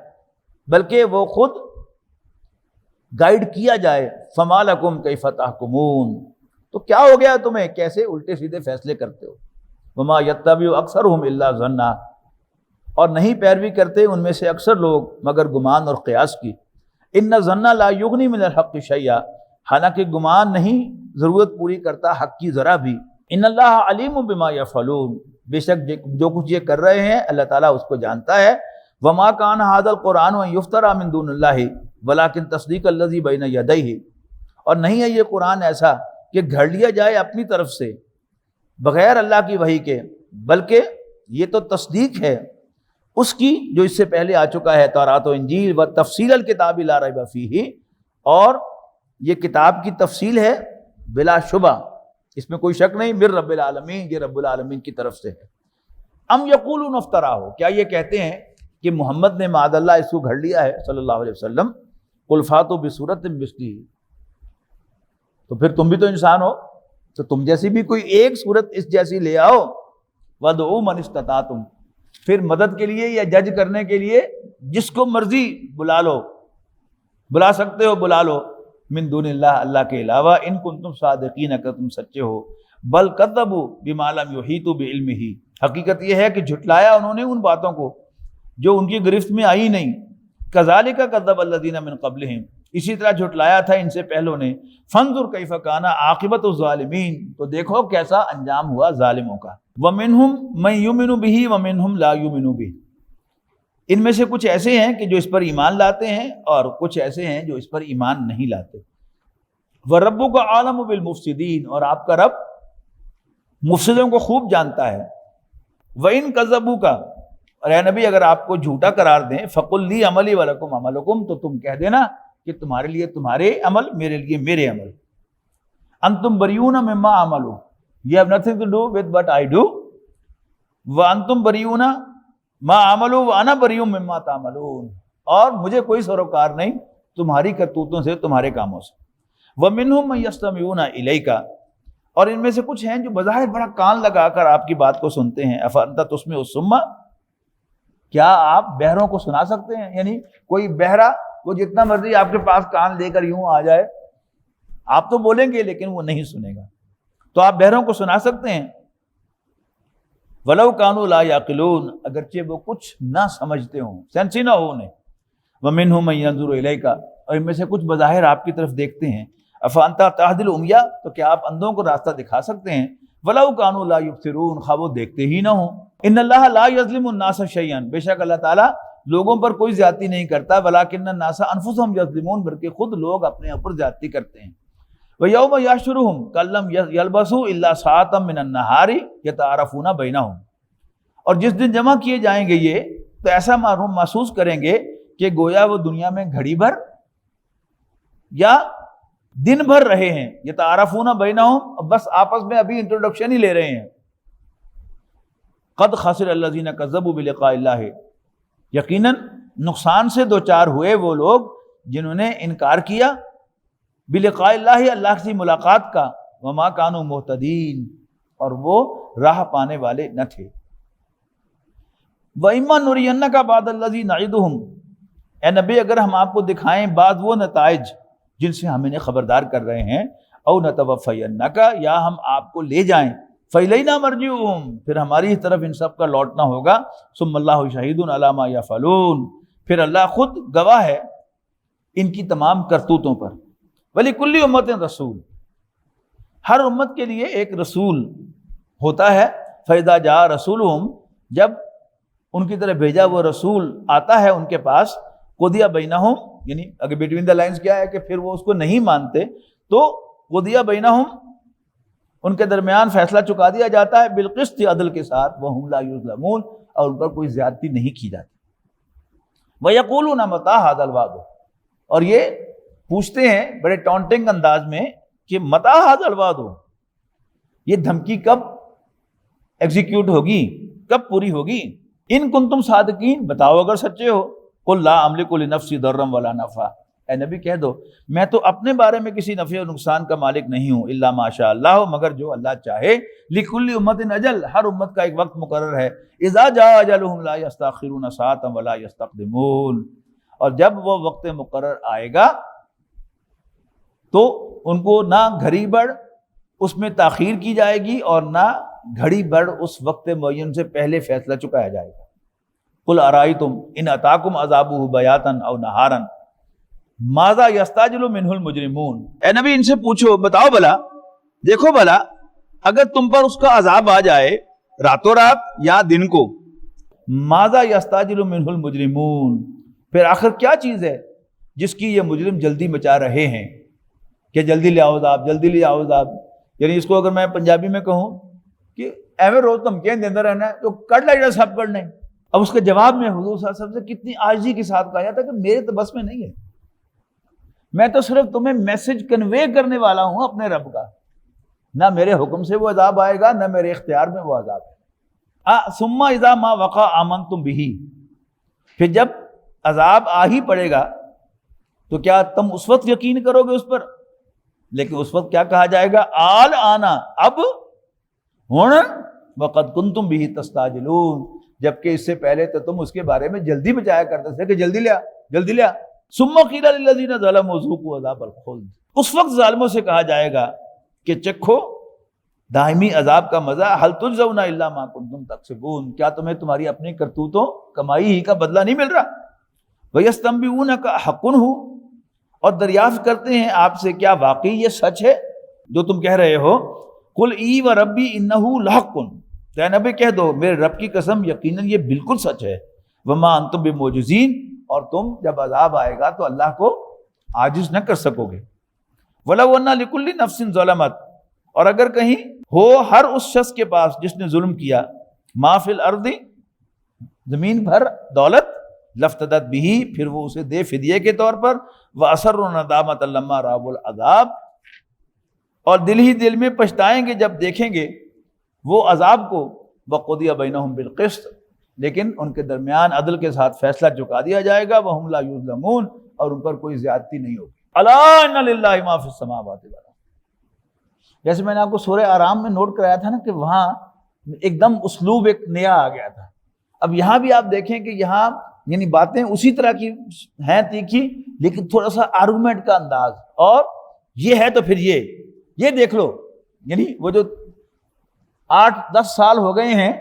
بلکہ وہ خود گائیڈ کیا جائے، فما لکم کیف تحکمون، تو کیا ہو گیا تمہیں، کیسے الٹے سیدھے فیصلے کرتے ہو، وما یتبع اکثرهم الا ظنا، اور نہیں پیروی کرتے ان میں سے اکثر لوگ مگر گمان اور قیاس کی، ان الظن لا یغنی من الحق شیئا، حالانکہ گمان نہیں ضرورت پوری کرتا حق کی ذرا بھی، ان اللہ علیم بما یفعلون، بے شک جو کچھ یہ کر رہے ہیں اللہ تعالیٰ اس کو جانتا ہے، وما کان ھذا القرآن ان یفترى من دون اللہ ولکن تصدیق الذی بین یدیہ، اور نہیں ہے یہ قرآن ایسا کہ گھڑ لیا جائے اپنی طرف سے بغیر اللہ کی وحی کے، بلکہ یہ تو تصدیق ہے اس کی جو اس سے پہلے آ چکا ہے، تورات و انجیل، و تفصیل الکتاب لا ریب فیہ، اور یہ کتاب کی تفصیل ہے بلا شبہ، اس میں کوئی شک نہیں، من رب العالمین، یہ رب العالمین کی طرف سے ہے، ام یقولون افتراہ، کیا یہ کہتے ہیں کہ محمد نے معاذ اللہ اس کو گھڑ لیا ہے صلی اللہ علیہ وسلم، قل فاتوا بسورۃ مثلہ، تو پھر تم بھی تو انسان ہو، تو تم جیسی بھی کوئی ایک صورت اس جیسی لے آؤ، وادعوا من استطعتم، پھر مدد کے لیے یا جج کرنے کے لیے جس کو مرضی بلا لو، بلا سکتے ہو بلا لو، من دون اللہ، اللہ کے علاوہ، ان کنتم صادقین، اگر تم سچے ہو، بل کذبوا بما لم یحیطوا بعلمہ، حقیقت یہ ہے کہ جھٹلایا انہوں نے ان باتوں کو جو ان کی گرفت میں آئی نہیں، کذالک کذب الذین من قبلہم، اسی طرح جھٹلایا تھا ان سے پہلوں نے، فانظر کیف کان عاقبۃ الظالمین، تو دیکھو کیسا انجام ہوا ظالموں کا، ومنہم من یؤمن بہ ومنہم لا یؤمن بہ، ان میں سے کچھ ایسے ہیں کہ جو اس پر ایمان لاتے ہیں اور کچھ ایسے ہیں جو اس پر ایمان نہیں لاتے، وَرَبُّكَ عَالَمُ بِالْمُفْسِدِينَ، اور آپ کا رب مفسدوں کو خوب جانتا ہے، وَإِن كَذَّبُوكَ، اور اے نبی اگر آپ کو جھوٹا قرار دیں، فَقُلْ لِي عَمَلِي وَلَكُمْ عَمَلُكُمْ، تو تم کہہ دینا کہ تمہارے لیے تمہارے عمل، میرے لیے میرے عمل، أَنْتُمْ بَرِيئُونَ مِمَّا عَمَلُوا، you have nothing to do with what I do، وَأَنْتُمْ بَرِيئُونَ مَا عَمَلُوا وَأَنَا بَرِيءٌ مِّمَّا تَعْمَلُونَ، اور مجھے کوئی سروکار نہیں تمہاری کرتوتوں سے، تمہارے کاموں سے، وَمِنْهُمْ مَن يَسْتَمِعُونَ إِلَيْكَ، اور ان میں سے کچھ ہیں جو بظاہر بڑا کان لگا کر آپ کی بات کو سنتے ہیں، أَفَأَنْتَ تُسْمِعُ الصُّمَّ، کیا آپ بہروں کو سنا سکتے ہیں، یعنی کوئی بہرا وہ جتنا مرضی آپ کے پاس کان لے کر یوں آ جائے، آپ تو بولیں گے لیکن وہ نہیں سنے گا، تو آپ بہروں کو سنا سکتے ہیں، وَلَوْ كَانُوا لَا يَعْقِلُونَ، اگرچہ وہ کچھ نہ سمجھتے ہوں، سینسی نہ ہو انہیں، وَمِنْهُمْ مَن يَنظُرُ إِلَيْكَ، اور ان میں سے کچھ بظاہر آپ کی طرف دیکھتے ہیں، أَفَأَنْتَ تَهْدِي الْعُمْيَ، تو کیا آپ اندھوں کو راستہ دکھا سکتے ہیں، وَلَوْ كَانُوا لَا يُبْصِرُونَ، خواہ وہ دیکھتے ہی نہ ہوں، إِنَّ اللَّهَ لَا يَظْلِمُ النَّاسَ شَيْئًا، بے شک اللہ تعالیٰ لوگوں پر کوئی زیادتی نہیں کرتا، وَلَكِنَّ النَّاسَ أَنفُسَهُمْ يَظْلِمُونَ، بلکہ خود لوگ اپنے اوپر زیادتی کرتے ہیں، وَيَوْمَ يَحْشُرُهُمْ كَأَن لَّمْ يَلْبَثُوا إِلَّا سَاعَةً مِّنَ النَّهَارِ يَتَعَارَفُونَ بَيْنَهُمْ، اور جس دن جمع کیے جائیں گے یہ، تو ایسا محسوس کریں گے کہ گویا وہ دنیا میں گھڑی بھر یا دن بھر رہے ہیں، یتعارفون بینہم، بس آپس میں ابھی انٹروڈکشن ہی لے رہے ہیں، قد خسر الذین کذبوا بلقاء اللہ، یقیناً نقصان سے دوچار ہوئے وہ لوگ جنہوں نے انکار کیا بلقاء اللہ، اللہ کی ملاقات کا، وما کانوا مہتدین، اور وہ راہ پانے والے نہ تھے۔ وَإِمَّا نُرِيَنَّكَ بَعْضَ الَّذِي نَعِدُهُمْ، اے نبی اگر ہم آپ کو دکھائیں بعض وہ نتائج جن سے ہم انہیں خبردار کر رہے ہیں، او نَتَوَفَّيَنَّكَ، یا ہم آپ کو لے جائیں، فَإِلَيْنَا مَرْجِعُهُمْ، پھر ہماری طرف ان سب کا لوٹنا ہوگا، ثُمَّ اللَّهُ شَهِيدٌ عَلَىٰ مَا يَفْعَلُونَ، پھر اللہ خود گواہ ہے ان کی تمام کرتوتوں پر۔ وَلِكُلِّ أُمَّةٍ رَسُولٌ، ہر امت کے لیے ایک رسول ہوتا ہے۔ فَإِذَا جَاءَ رَسُولُهُمْ، جب ان کی طرف بھیجا وہ رسول آتا ہے ان کے پاس، قُضِیَ بَيْنَهُمْ، یعنی اگر بٹوین دا لائنز کیا ہے کہ پھر وہ اس کو نہیں مانتے تو قُضِیَ بَيْنَهُمْ، ان کے درمیان فیصلہ چکا دیا جاتا ہے، بالقسط، عدل کے ساتھ، وَهُمْ لَا يُظْلَمُونَ، اور ان پر کوئی زیادتی نہیں کی جاتی۔ وَيَقُولُونَ مَتَىٰ هَٰذَا الْوَعْدُ، اور یہ پوچھتے ہیں بڑے ٹونٹنگ انداز میں کہ متى هذا الوعد، یہ دھمکی کب ایگزیکیوٹ ہوگی، کب پوری ہوگی؟ ان کنتم صادقین، بتاؤ اگر سچے ہو۔ قل لا املک لنفسی ضرا ولا نفعا، اے نبی کہہ دو میں تو اپنے بارے میں کسی نفع و نقصان کا مالک نہیں ہوں، الا ما شاء اللہ، مگر جو اللہ چاہے۔ لکل امت اجل، ہر امت کا ایک وقت مقرر ہے۔ اذا جاء اجلهم لا يستاخرون ساعة ولا يستقدمون، اور جب وہ وقت مقرر آئے گا تو ان کو نہ گھڑی بڑھ اس میں تاخیر کی جائے گی اور نہ گھڑی بڑھ اس وقت معین سے پہلے فیصلہ چکایا جائے گا۔ قل ارائیتم ان اتاکم عذابہ بیاتا او نہارا ماذا یستعجل منہ المجرمون، اے نبی ان سے پوچھو، بتاؤ بھلا، دیکھو بھلا، اگر تم پر اس کا عذاب آ جائے راتوں رات یا دن کو، ماذا یستعجل منہ المجرمون، پھر آخر کیا چیز ہے جس کی یہ مجرم جلدی مچا رہے ہیں کہ جلدی لے آؤ عذاب، جلدی لے آؤ عذاب۔ یعنی اس کو اگر میں پنجابی میں کہوں کہ ایویں روز دھمکیاں دیندے رہنا ہے تو کر لے جا سب کرنے۔ اب اس کے جواب میں حضور صلی اللہ علیہ وسلم سے کتنی عاجزی کے ساتھ کہا جاتا ہے کہ میرے تو بس میں نہیں ہے، میں تو صرف تمہیں میسج کنوے کرنے والا ہوں اپنے رب کا، نہ میرے حکم سے وہ عذاب آئے گا نہ میرے اختیار میں وہ عذاب ہے۔ ثم اذا ما وقع آمنتم به، پھر جب عذاب آ ہی پڑے گا تو کیا تم اس وقت یقین کرو گے اس پر؟ لیکن اس وقت کیا کہا جائے گا؟ آل آنا، اب ہن، وقد کنتم به تستعجلون، جبکہ اس سے پہلے تو تم اس کے بارے میں جلدی بچایا کرتے تھے کہ جلدی لیا جلدی لیا۔ ثم قیل للذین ظلموا ذوقوا عذاب الخلد، اس وقت ظالموں سے کہا جائے گا کہ چکھو دائمی عذاب کا مزہ، هل تجزون الا ما کنتم تکسبون، کیا تمہیں تمہاری اپنی کرتوتوں کمائی ہی کا بدلہ نہیں مل رہا؟ وَيَسْتَنبِئُونَكَ حَقٌّ هُوَ، اور دریافت کرتے ہیں آپ سے کیا واقعی یہ سچ ہے جو تم کہہ رہے ہو؟ قُلْ ای وَرَبِّی إِنَّهُ لَحَقٌّ، تو اے نبی کہہ دو میرے رب کی قسم یقیناً یہ بالکل سچ ہے۔ وَمَا أَنْتُمْ بِمُعْجِزِينَ، اور تم جب عذاب آئے گا تو اللہ کو عاجز نہ کر سکو گے۔ وَلَوْ أَنَّ لِكُلِّ نَفْسٍ ظَلَمَتْ، اور اگر کہیں ہو ہر اس شخص کے پاس جس نے ظلم کیا، مَا فِي الْأَرْضِ، زمین بھر دولت، لفتدت بھی، پھر وہ اسے دے فدیے کے طور پر، وَأَسَرُّ النَّدَامَةَ لَمَّا رَأَوُا الْعَذَابَ، اور دل ہی دل میں پچھتائیں گے جب دیکھیں گے وہ عذاب کو، وَقُضِیَ بَيْنَهُم بِالْقِسْطِ، لیکن ان کے درمیان عدل کے ساتھ فیصلہ چکا دیا جائے گا، وَهُمْ لَا يُظْلَمُونَ، اور ان پر کوئی زیادتی نہیں ہوگی۔ أَلَا إِنَّ لِلَّهِ مَا فِي السَّمَاوَاتِ وَالْأَرْضِ، جیسے میں نے آپ کو سورہ آرام میں نوٹ کرایا تھا نا کہ وہاں ایک دم اسلوب ایک نیا آ گیا تھا، اب یہاں بھی آپ دیکھیں کہ یہاں یعنی باتیں اسی طرح کی ہیں تیکھی، لیکن تھوڑا سا آرگومنٹ کا انداز، اور یہ ہے تو پھر یہ دیکھ لو، یعنی وہ جو 8-10 سال ہو گئے ہیں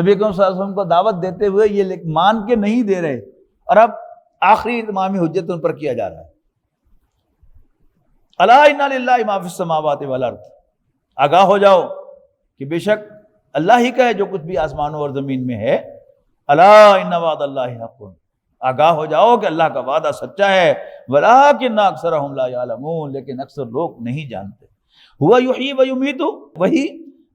نبی اکرم صلی اللہ علیہ وسلم کو دعوت دیتے ہوئے، یہ مان کے نہیں دے رہے، اور اب آخری اتمام حجت ان پر کیا جا رہا ہے۔ الا ان للہ ما فی السماوات والارض، آگاہ ہو جاؤ کہ بے شک اللہ ہی کا ہے جو کچھ بھی آسمانوں اور زمین میں ہے۔ الا ان وعد اللہ حق، آگاہ ہو جاؤ کہ اللہ کا وعدہ سچا ہے، ولکن اکثرهم لا یعلمون، لیکن اکثر لوگ نہیں جانتے۔ ہوا یحیی و یمیت، وہی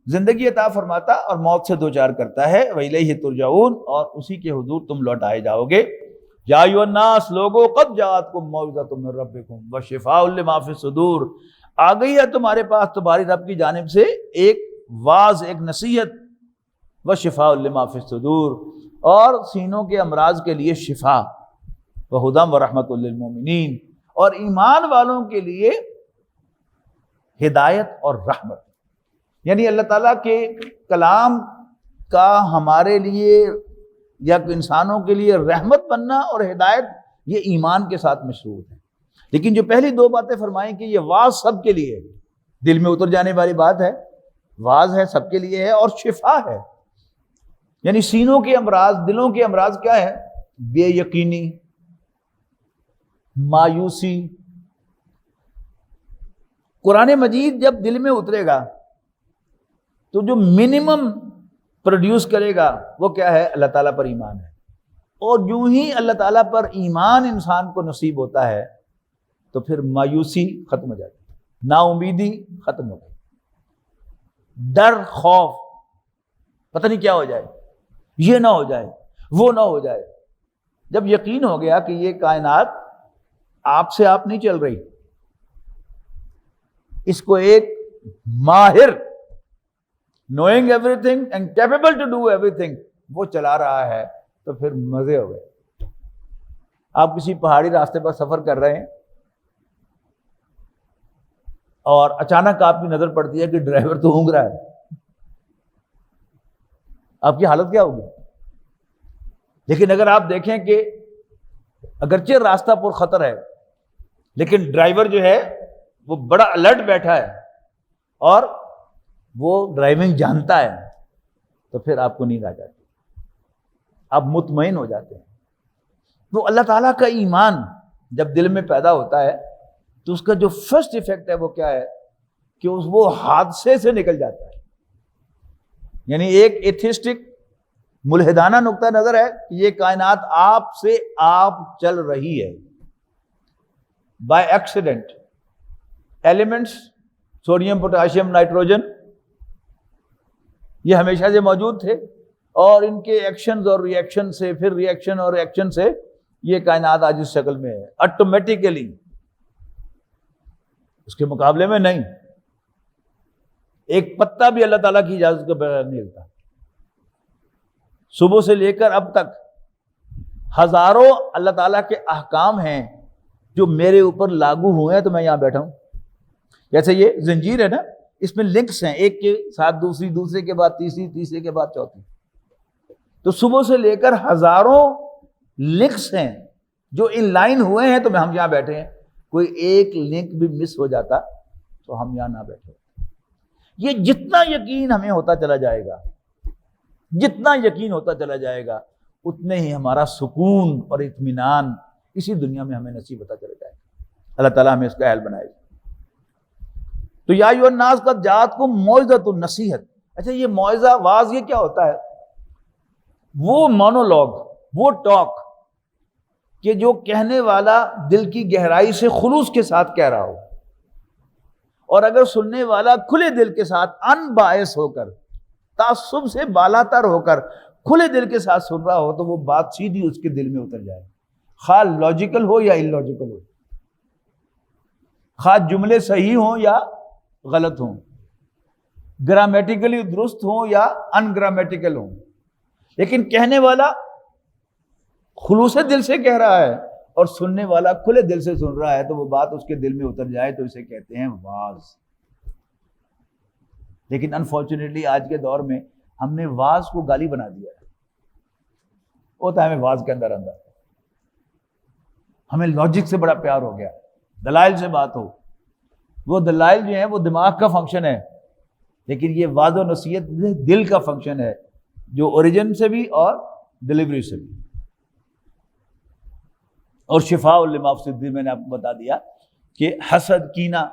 زندگی عطا فرماتا اور موت سے دوچار کرتا ہے، وإلیہ ترجعون، اور اسی کے حضور تم لوٹائے جاؤ گے۔ یا ایھا الناس، لوگو، قد جاءتکم موعظۃ من ربکم وشفاء لما فی الصدور، آ گئی ہے تمہارے پاس تمہاری رب کی جانب سے ایک واعظ، ایک نصیحت، وشفاء لما فی الصدور، اور سینوں کے امراض کے لیے شفا، وہدی ورحمۃ للمؤمنین، اور ایمان والوں کے لیے ہدایت اور رحمت۔ یعنی اللہ تعالیٰ کے کلام کا ہمارے لیے یا انسانوں کے لیے رحمت بننا اور ہدایت، یہ ایمان کے ساتھ مشروط ہے۔ لیکن جو پہلی دو باتیں فرمائیں کہ یہ واعظ سب کے لیے ہے، دل میں اتر جانے والی بات ہے، واعظ ہے، سب کے لیے ہے، اور شفا ہے۔ یعنی سینوں کے امراض، دلوں کے امراض کیا ہے؟ بے یقینی، مایوسی۔ قرآن مجید جب دل میں اترے گا تو جو منیمم پروڈیوس کرے گا وہ کیا ہے؟ اللہ تعالیٰ پر ایمان ہے۔ اور جو ہی اللہ تعالیٰ پر ایمان انسان کو نصیب ہوتا ہے تو پھر مایوسی ختم ہو جاتی ہے، نا امیدی ختم ہو گئی، ڈر، خوف، پتہ نہیں کیا ہو جائے، یہ نہ ہو جائے، وہ نہ ہو جائے۔ جب یقین ہو گیا کہ یہ کائنات آپ سے آپ نہیں چل رہی، اس کو ایک ماہر، knowing everything and capable to do everything، وہ چلا رہا ہے، تو پھر مزے ہو گئے۔ آپ کسی پہاڑی راستے پر سفر کر رہے ہیں اور اچانک آپ کی نظر پڑتی ہے کہ ڈرائیور تو اونگ رہا ہے، آپ کی حالت کیا ہوگی؟ لیکن اگر آپ دیکھیں کہ اگرچہ راستہ پر خطر ہے لیکن ڈرائیور جو ہے وہ بڑا الرٹ بیٹھا ہے اور وہ ڈرائیونگ جانتا ہے، تو پھر آپ کو نیند آ جاتی ہے، آپ مطمئن ہو جاتے ہیں۔ تو اللہ تعالیٰ کا ایمان جب دل میں پیدا ہوتا ہے تو اس کا جو فرسٹ ایفیکٹ ہے وہ کیا ہے کہ وہ حادثے سے نکل جاتا ہے۔ یعنی ایک ایتھیسٹک ملحدانہ نقطہ نظر ہے کہ یہ کائنات آپ سے آپ چل رہی ہے by accident. Elements sodium, potassium, nitrogen یہ ہمیشہ سے موجود تھے، اور ان کے ایکشنز اور ری ایکشن سے، پھر ری ایکشن اور ایکشن سے یہ کائنات آج اس شکل میں ہے آٹومیٹیکلی۔ اس کے مقابلے میں نہیں، ایک پتا بھی اللہ تعالیٰ کی اجازت کے بغیر نہیں ہلتا۔ صبح سے لے کر اب تک ہزاروں اللہ تعالیٰ کے احکام ہیں جو میرے اوپر لاگو ہوئے ہیں تو میں یہاں بیٹھا ہوں۔ جیسے یہ زنجیر ہے نا، اس میں لنکس ہیں، ایک کے ساتھ دوسری، دوسرے کے بعد تیسری، تیسرے کے بعد چوتھی۔ تو صبح سے لے کر ہزاروں لنکس ہیں جو ان لائن ہوئے ہیں، تو ہم یہاں بیٹھے ہیں۔ کوئی ایک لنک بھی مس ہو جاتا تو ہم یہاں نہ بیٹھے۔ یہ جتنا یقین ہمیں ہوتا چلا جائے گا، جتنا یقین ہوتا چلا جائے گا، اتنے ہی ہمارا سکون اور اطمینان اسی دنیا میں ہمیں نصیب ہوتا چلا جائے گا۔ اللہ تعالیٰ ہمیں اس کا اہل بنائے گا۔ تو یا ایھا الناس قد جاءتکم موعظۃ النصیحت۔ اچھا، یہ موعظہ، واعظ، یہ کیا ہوتا ہے؟ وہ مونولوگ، وہ ٹاک کہ جو کہنے والا دل کی گہرائی سے خلوص کے ساتھ کہہ رہا ہو، اور اگر سننے والا کھلے دل کے ساتھ ان باعث ہو کر، تعصب سے بالا تر ہو کر کھلے دل کے ساتھ سن رہا ہو، تو وہ بات سیدھی اس کے دل میں اتر جائے، خواہ لاجیکل ہو یا ان لاجیکل ہو، خواہ جملے صحیح ہوں یا غلط ہوں، گرامیٹیکلی درست ہوں یا ان گرامیٹیکل ہوں، لیکن کہنے والا خلوص دل سے کہہ رہا ہے اور سننے والا کھلے دل سے سن رہا ہے، تو وہ بات اس کے دل میں اتر جائے تو اسے کہتے ہیں واعظ۔ لیکن انفارچونیٹلی آج کے دور میں ہم نے واعظ کو گالی بنا دیا ہے۔ ہوتا ہے ہمیں واعظ کے اندر ہمیں لاجک سے بڑا پیار ہو گیا، دلائل سے بات ہو۔ وہ دلائل جو ہیں وہ دماغ کا فنکشن ہے، لیکن یہ وعظ و نصیحت دل کا فنکشن ہے، جو اوریجن سے بھی اور ڈلیوری سے بھی۔ اور شفاء لما فی الصدور، میں نے آپ کو بتا دیا کہ حسد، کینہ،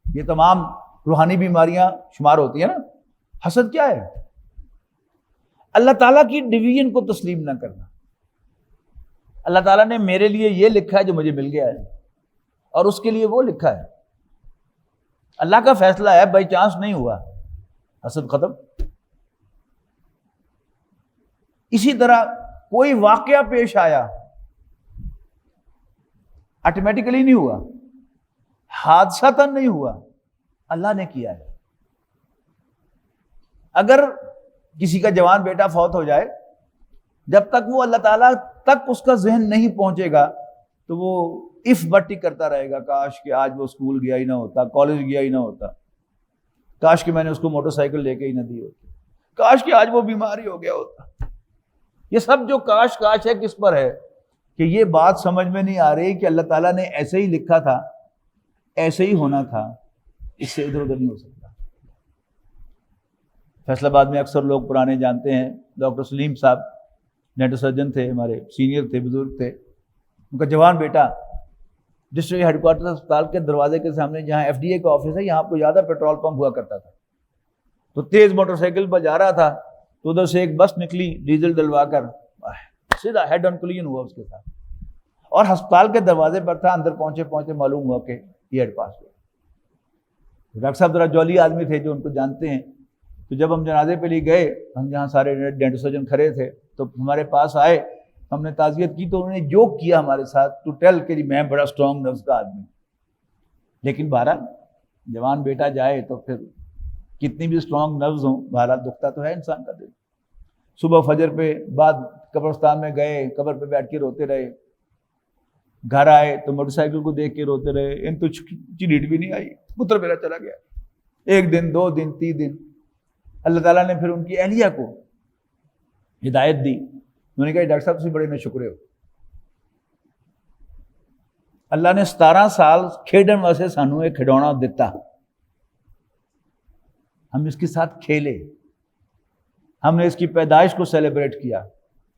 یہ تمام روحانی بیماریاں شمار ہوتی ہیں نا۔ حسد کیا ہے؟ اللہ تعالیٰ کی ڈویژن کو تسلیم نہ کرنا۔ اللہ تعالیٰ نے میرے لیے یہ لکھا ہے جو مجھے مل گیا ہے، اور اس کے لیے وہ لکھا ہے۔ اللہ کا فیصلہ ہے، بائی چانس نہیں ہوا، حسد ختم۔ اسی طرح کوئی واقعہ پیش آیا، آٹومیٹیکلی نہیں ہوا، حادثتاً نہیں ہوا، اللہ نے کیا ہے۔ اگر کسی کا جوان بیٹا فوت ہو جائے، جب تک وہ اللہ تعالیٰ تک اس کا ذہن نہیں پہنچے گا تو وہ اف بٹ ہی کرتا رہے گا، کاش کہ آج وہ اسکول گیا ہی نہ ہوتا، کالج گیا ہی نہ ہوتا، کاش کہ میں نے اس کو موٹر سائیکل لے کے ہی نہ دی ہوتی، کاش کہ آج وہ بیمار ہی ہو گیا ہوتا۔ یہ سب جو کاش کاش ہے کس پر ہے کہ یہ بات سمجھ میں نہیں آ رہی کہ اللہ تعالیٰ نے ایسے ہی لکھا تھا، ایسے ہی ہونا تھا، اس سے ادھر ادھر نہیں ہو سکتا۔ فیصل آباد میں اکثر لوگ پرانے جانتے ہیں، ڈاکٹر سلیم صاحب نیٹو سرجن تھے، ہمارے سینئر تھے، بزرگ تھے۔ ان کا جوان بیٹا ڈسٹرکٹ ہیڈ کوارٹر اسپتال کے دروازے کے سامنے جہاں ایف ڈی اے کا آفس ہے، یہاں آپ کو زیادہ پیٹرول پمپ ہوا کرتا تھا، تو تیز موٹر سائیکل پر جا رہا تھا تو ادھر سے ایک بس نکلی ڈیزل ڈلوا کر، سیدھا ہیڈ آن کولین ہوا اس کے ساتھ، اور ہسپتال کے دروازے پر تھا۔ اندر پہنچے پہنچے معلوم ہوا کہ یہ ہیڈ پاس ہوا۔ ڈاکٹر صاحب ذرا جولی آدمی تھے جو ان کو جانتے ہیں، تو جب ہم جنازے پہ لیے گئے، ہم جہاں سارے ڈینٹل سرجن کھڑے تھے، تو ہمارے پاس آئے، ہم نے تعزیت کی تو انہوں نے جوک کیا ہمارے ساتھ ٹو ٹیل کہ میں بڑا اسٹرانگ نفس کا آدمی، لیکن بہرحال جوان بیٹا جائے تو پھر کتنی بھی اسٹرانگ نفس ہوں، بہرحال دکھتا تو ہے انسان کا دل۔ صبح فجر پہ بعد قبرستان میں گئے، قبر پہ بیٹھ کے روتے رہے، گھر آئے تو موٹر سائیکل کو دیکھ کے روتے رہے، ان تو چریٹ بھی نہیں آئی، پتر میرا چلا گیا۔ ایک دن، 2 دن، 3 دن، اللہ تعالیٰ نے پھر ان کی اہلیہ کو ہدایت دی۔ انہوں نے کہا ڈاکٹر صاحب تسی بڑے نا شکرے ہو، اللہ نے 17 سال کھیڈن واسطے سانوں ایک کھڈونا دیتا، ہم اس کے ساتھ کھیلے، ہم نے اس کی پیدائش کو سیلیبریٹ کیا،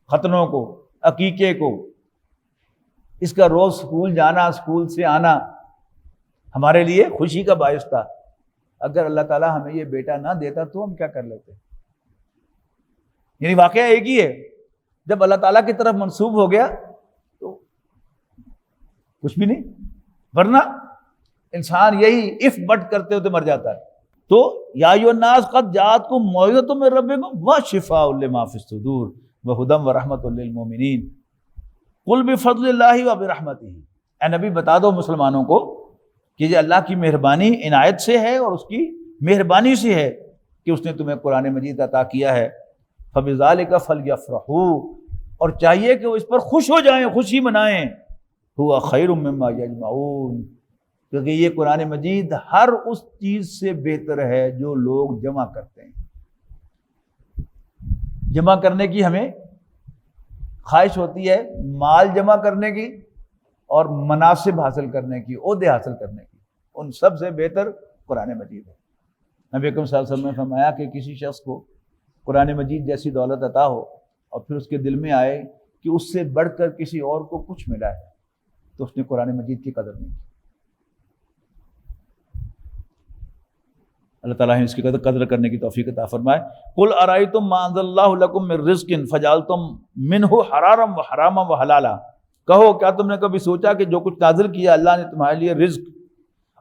ختنوں کو، عقیقے کو، اس کا روز اسکول جانا، اسکول سے آنا ہمارے لیے خوشی کا باعث تھا۔ اگر اللہ تعالیٰ ہمیں یہ بیٹا نہ دیتا تو ہم کیا کر لیتے؟ یعنی واقعہ ایک ہی ہے، جب اللہ تعالیٰ کی طرف منسوب ہو گیا تو کچھ بھی نہیں، ورنہ انسان یہی اف بٹ کرتے ہوتے مر جاتا ہے۔ تو یا ایھا الناس قد جاءتکم موعظۃ من ربکم وشفاء لما فی الصدور وہدی ورحمۃ للمؤمنین قل بفضل اللہ وبرحمتہ۔ اے نبی بتا دو مسلمانوں کو کہ یہ اللہ کی مہربانی عنایت سے ہے اور اس کی مہربانی سے ہے کہ اس نے تمہیں قرآن مجید عطا کیا ہے۔ فبذالک فلیفرحوا، اور چاہیے کہ وہ اس پر خوش ہو جائیں، خوشی منائیں۔ ہوا خیر مما یجمعون، کیونکہ یہ قرآن مجید ہر اس چیز سے بہتر ہے جو لوگ جمع کرتے ہیں۔ جمع کرنے کی ہمیں خواہش ہوتی ہے، مال جمع کرنے کی اور مناصب حاصل کرنے کی، عہدے حاصل کرنے کی، ان سب سے بہتر قرآن مجید ہے۔ نبی اکرم صلی اللہ علیہ وسلم نے فرمایا کہ کسی شخص کو قرآن مجید جیسی دولت عطا ہو اور پھر اس کے دل میں آئے کہ اس سے بڑھ کر کسی اور کو کچھ ملا ہے تو اس نے قرآن مجید کی قدر نہیں کی۔ اللہ تعالیٰ نے اس کی قدر کرنے کی توفیق عطا فرمائے۔ قل ارأیتم ما انزل اللہ لکم من رزق فجعلتم منہ حرارا وحراما وحلالا، کہو کیا تم نے کبھی سوچا کہ جو کچھ نازل کیا اللہ نے تمہارے لیے رزق،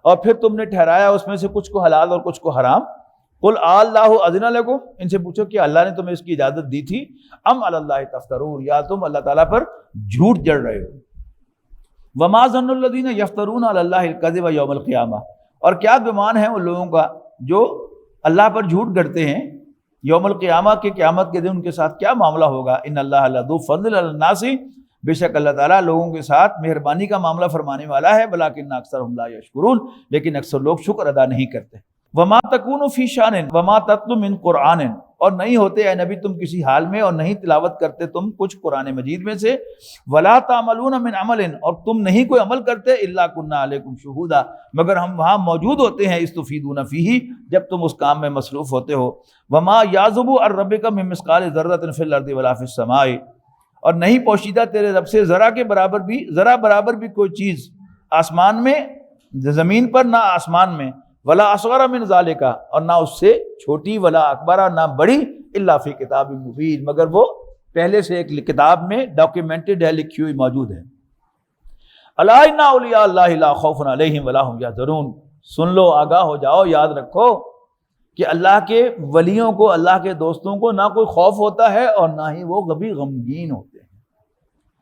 اور پھر تم نے ٹھہرایا اس میں سے کچھ کو حلال اور کچھ کو حرام؟ قل اللہ اذن لکم، ان سے پوچھو کہ اللہ نے تمہیں اس کی اجازت دی تھی، ام علی اللہ تفترون، یا تم اللہ تعالیٰ پر جھوٹ جڑ رہے ہو۔ وما ظن الذین یفترون علی اللہ الکذب یوم القیامہ، اور کیا گمان ہے ان لوگوں کا جو اللہ پر جھوٹ گڑتے ہیں یوم القیامہ کے قیامت کے دن ان کے ساتھ کیا معاملہ ہوگا۔ ان اللہ لذو فضل علی الناس، بے شک اللہ تعالیٰ لوگوں کے ساتھ مہربانی کا معاملہ فرمانے والا ہے، ولکن اکثرهم لا یشکرون، لیکن اکثر لوگ شکر ادا نہیں کرتے۔ وما تکون فی شان وما تتلو من قرآن، اور نہیں ہوتے اے نبی تم کسی حال میں اور نہیں تلاوت کرتے تم کچھ قرآن مجید میں سے، ولا تعملون من عمل، اور تم نہیں کوئی عمل کرتے، الا کنا علیکم شہودا، مگر ہم وہاں موجود ہوتے ہیں، استفیدون فیہ، جب تم اس کام میں مصروف ہوتے ہو۔ وما یعزب عن ربک من مثقال ذرۃ فی الارض ولا فی السماء، اور نہیں پوشیدہ تیرے رب سے ذرا کے برابر بھی، ذرا برابر بھی کوئی چیز آسمان میں، زمین پر، نہ آسمان میں، ولا اصغر من ذالک، اور نہ اس سے چھوٹی، ولا اکبر، نہ بڑی، الا فی کتاب مبین، مگر وہ پہلے سے ایک کتاب میں ڈاکیومنٹڈ ہے، لکھی ہوئی موجود ہے۔ الا ان اولیاء اللہ لا خوف علیہم ولا هم یحزنون، سن لو، آگاہ ہو جاؤ، یاد رکھو کہ اللہ کے ولیوں کو، اللہ کے دوستوں کو نہ کوئی خوف ہوتا ہے اور نہ ہی وہ کبھی غمگین ہوتے ہیں۔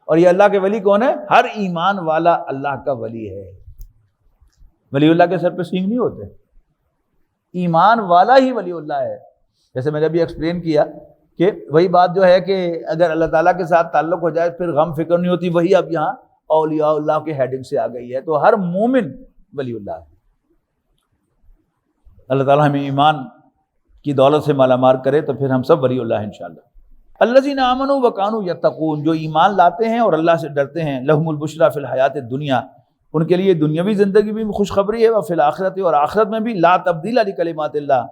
اور یہ اللہ کے ولی کون ہے؟ ہر ایمان والا اللہ کا ولی ہے۔ ولی اللہ کے سر پہ سینگ نہیں ہوتے، ایمان والا ہی ولی اللہ ہے۔ جیسے میں نے ابھی ایکسپلین کیا کہ وہی بات جو ہے کہ اگر اللہ تعالیٰ کے ساتھ تعلق ہو جائے پھر غم فکر نہیں ہوتی، وہی اب یہاں اولیاء اللہ کے ہیڈنگ سے آ گئی ہے. تو ہر مومن ولی اللہ ہے. اللہ تعالیٰ ہمیں ایمان کی دولت سے مالا مال کرے تو پھر ہم سب ولی اللہ ہیں انشاءاللہ. الذین آمنوا وکانوا یتقون، جو ایمان لاتے ہیں اور اللہ سے ڈرتے ہیں، لہم البشریٰ فی الحیات الدنیا، ان کے لیے دنیاوی زندگی بھی خوشخبری ہے، وفی الآخرۃ، اور آخرت میں بھی، لا تبدیل لکلمات اللہ،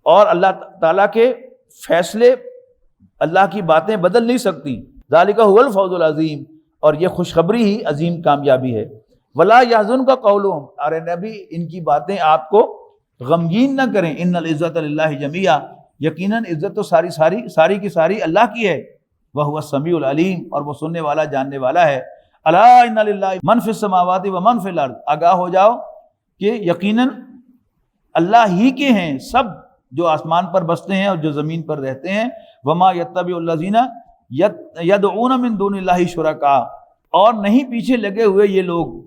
اور اللہ تعالیٰ کے فیصلے، اللہ کی باتیں بدل نہیں سکتی. ذالک هو الفوز العظیم، اور یہ خوشخبری ہی عظیم کامیابی ہے. ولا یحزنک قولہم، ارے نبی ان کی باتیں آپ کو غمگین نہ کریں. ان العزت للہ جمیعا، یقیناً عزت تو ساری کی ساری اللہ کی ہے. وہو السمیع العلیم، اور وہ سننے والا جاننے والا ہے. الا ان للہ من فی السماوات و من فی الارض، آگاہ ہو جاؤ کہ یقیناً اللہ ہی کے ہیں سب جو آسمان پر بستے ہیں اور جو زمین پر رہتے ہیں. وما یتبع الذین یدعون من دون اللہ شرکاء، اور نہیں پیچھے لگے ہوئے یہ لوگ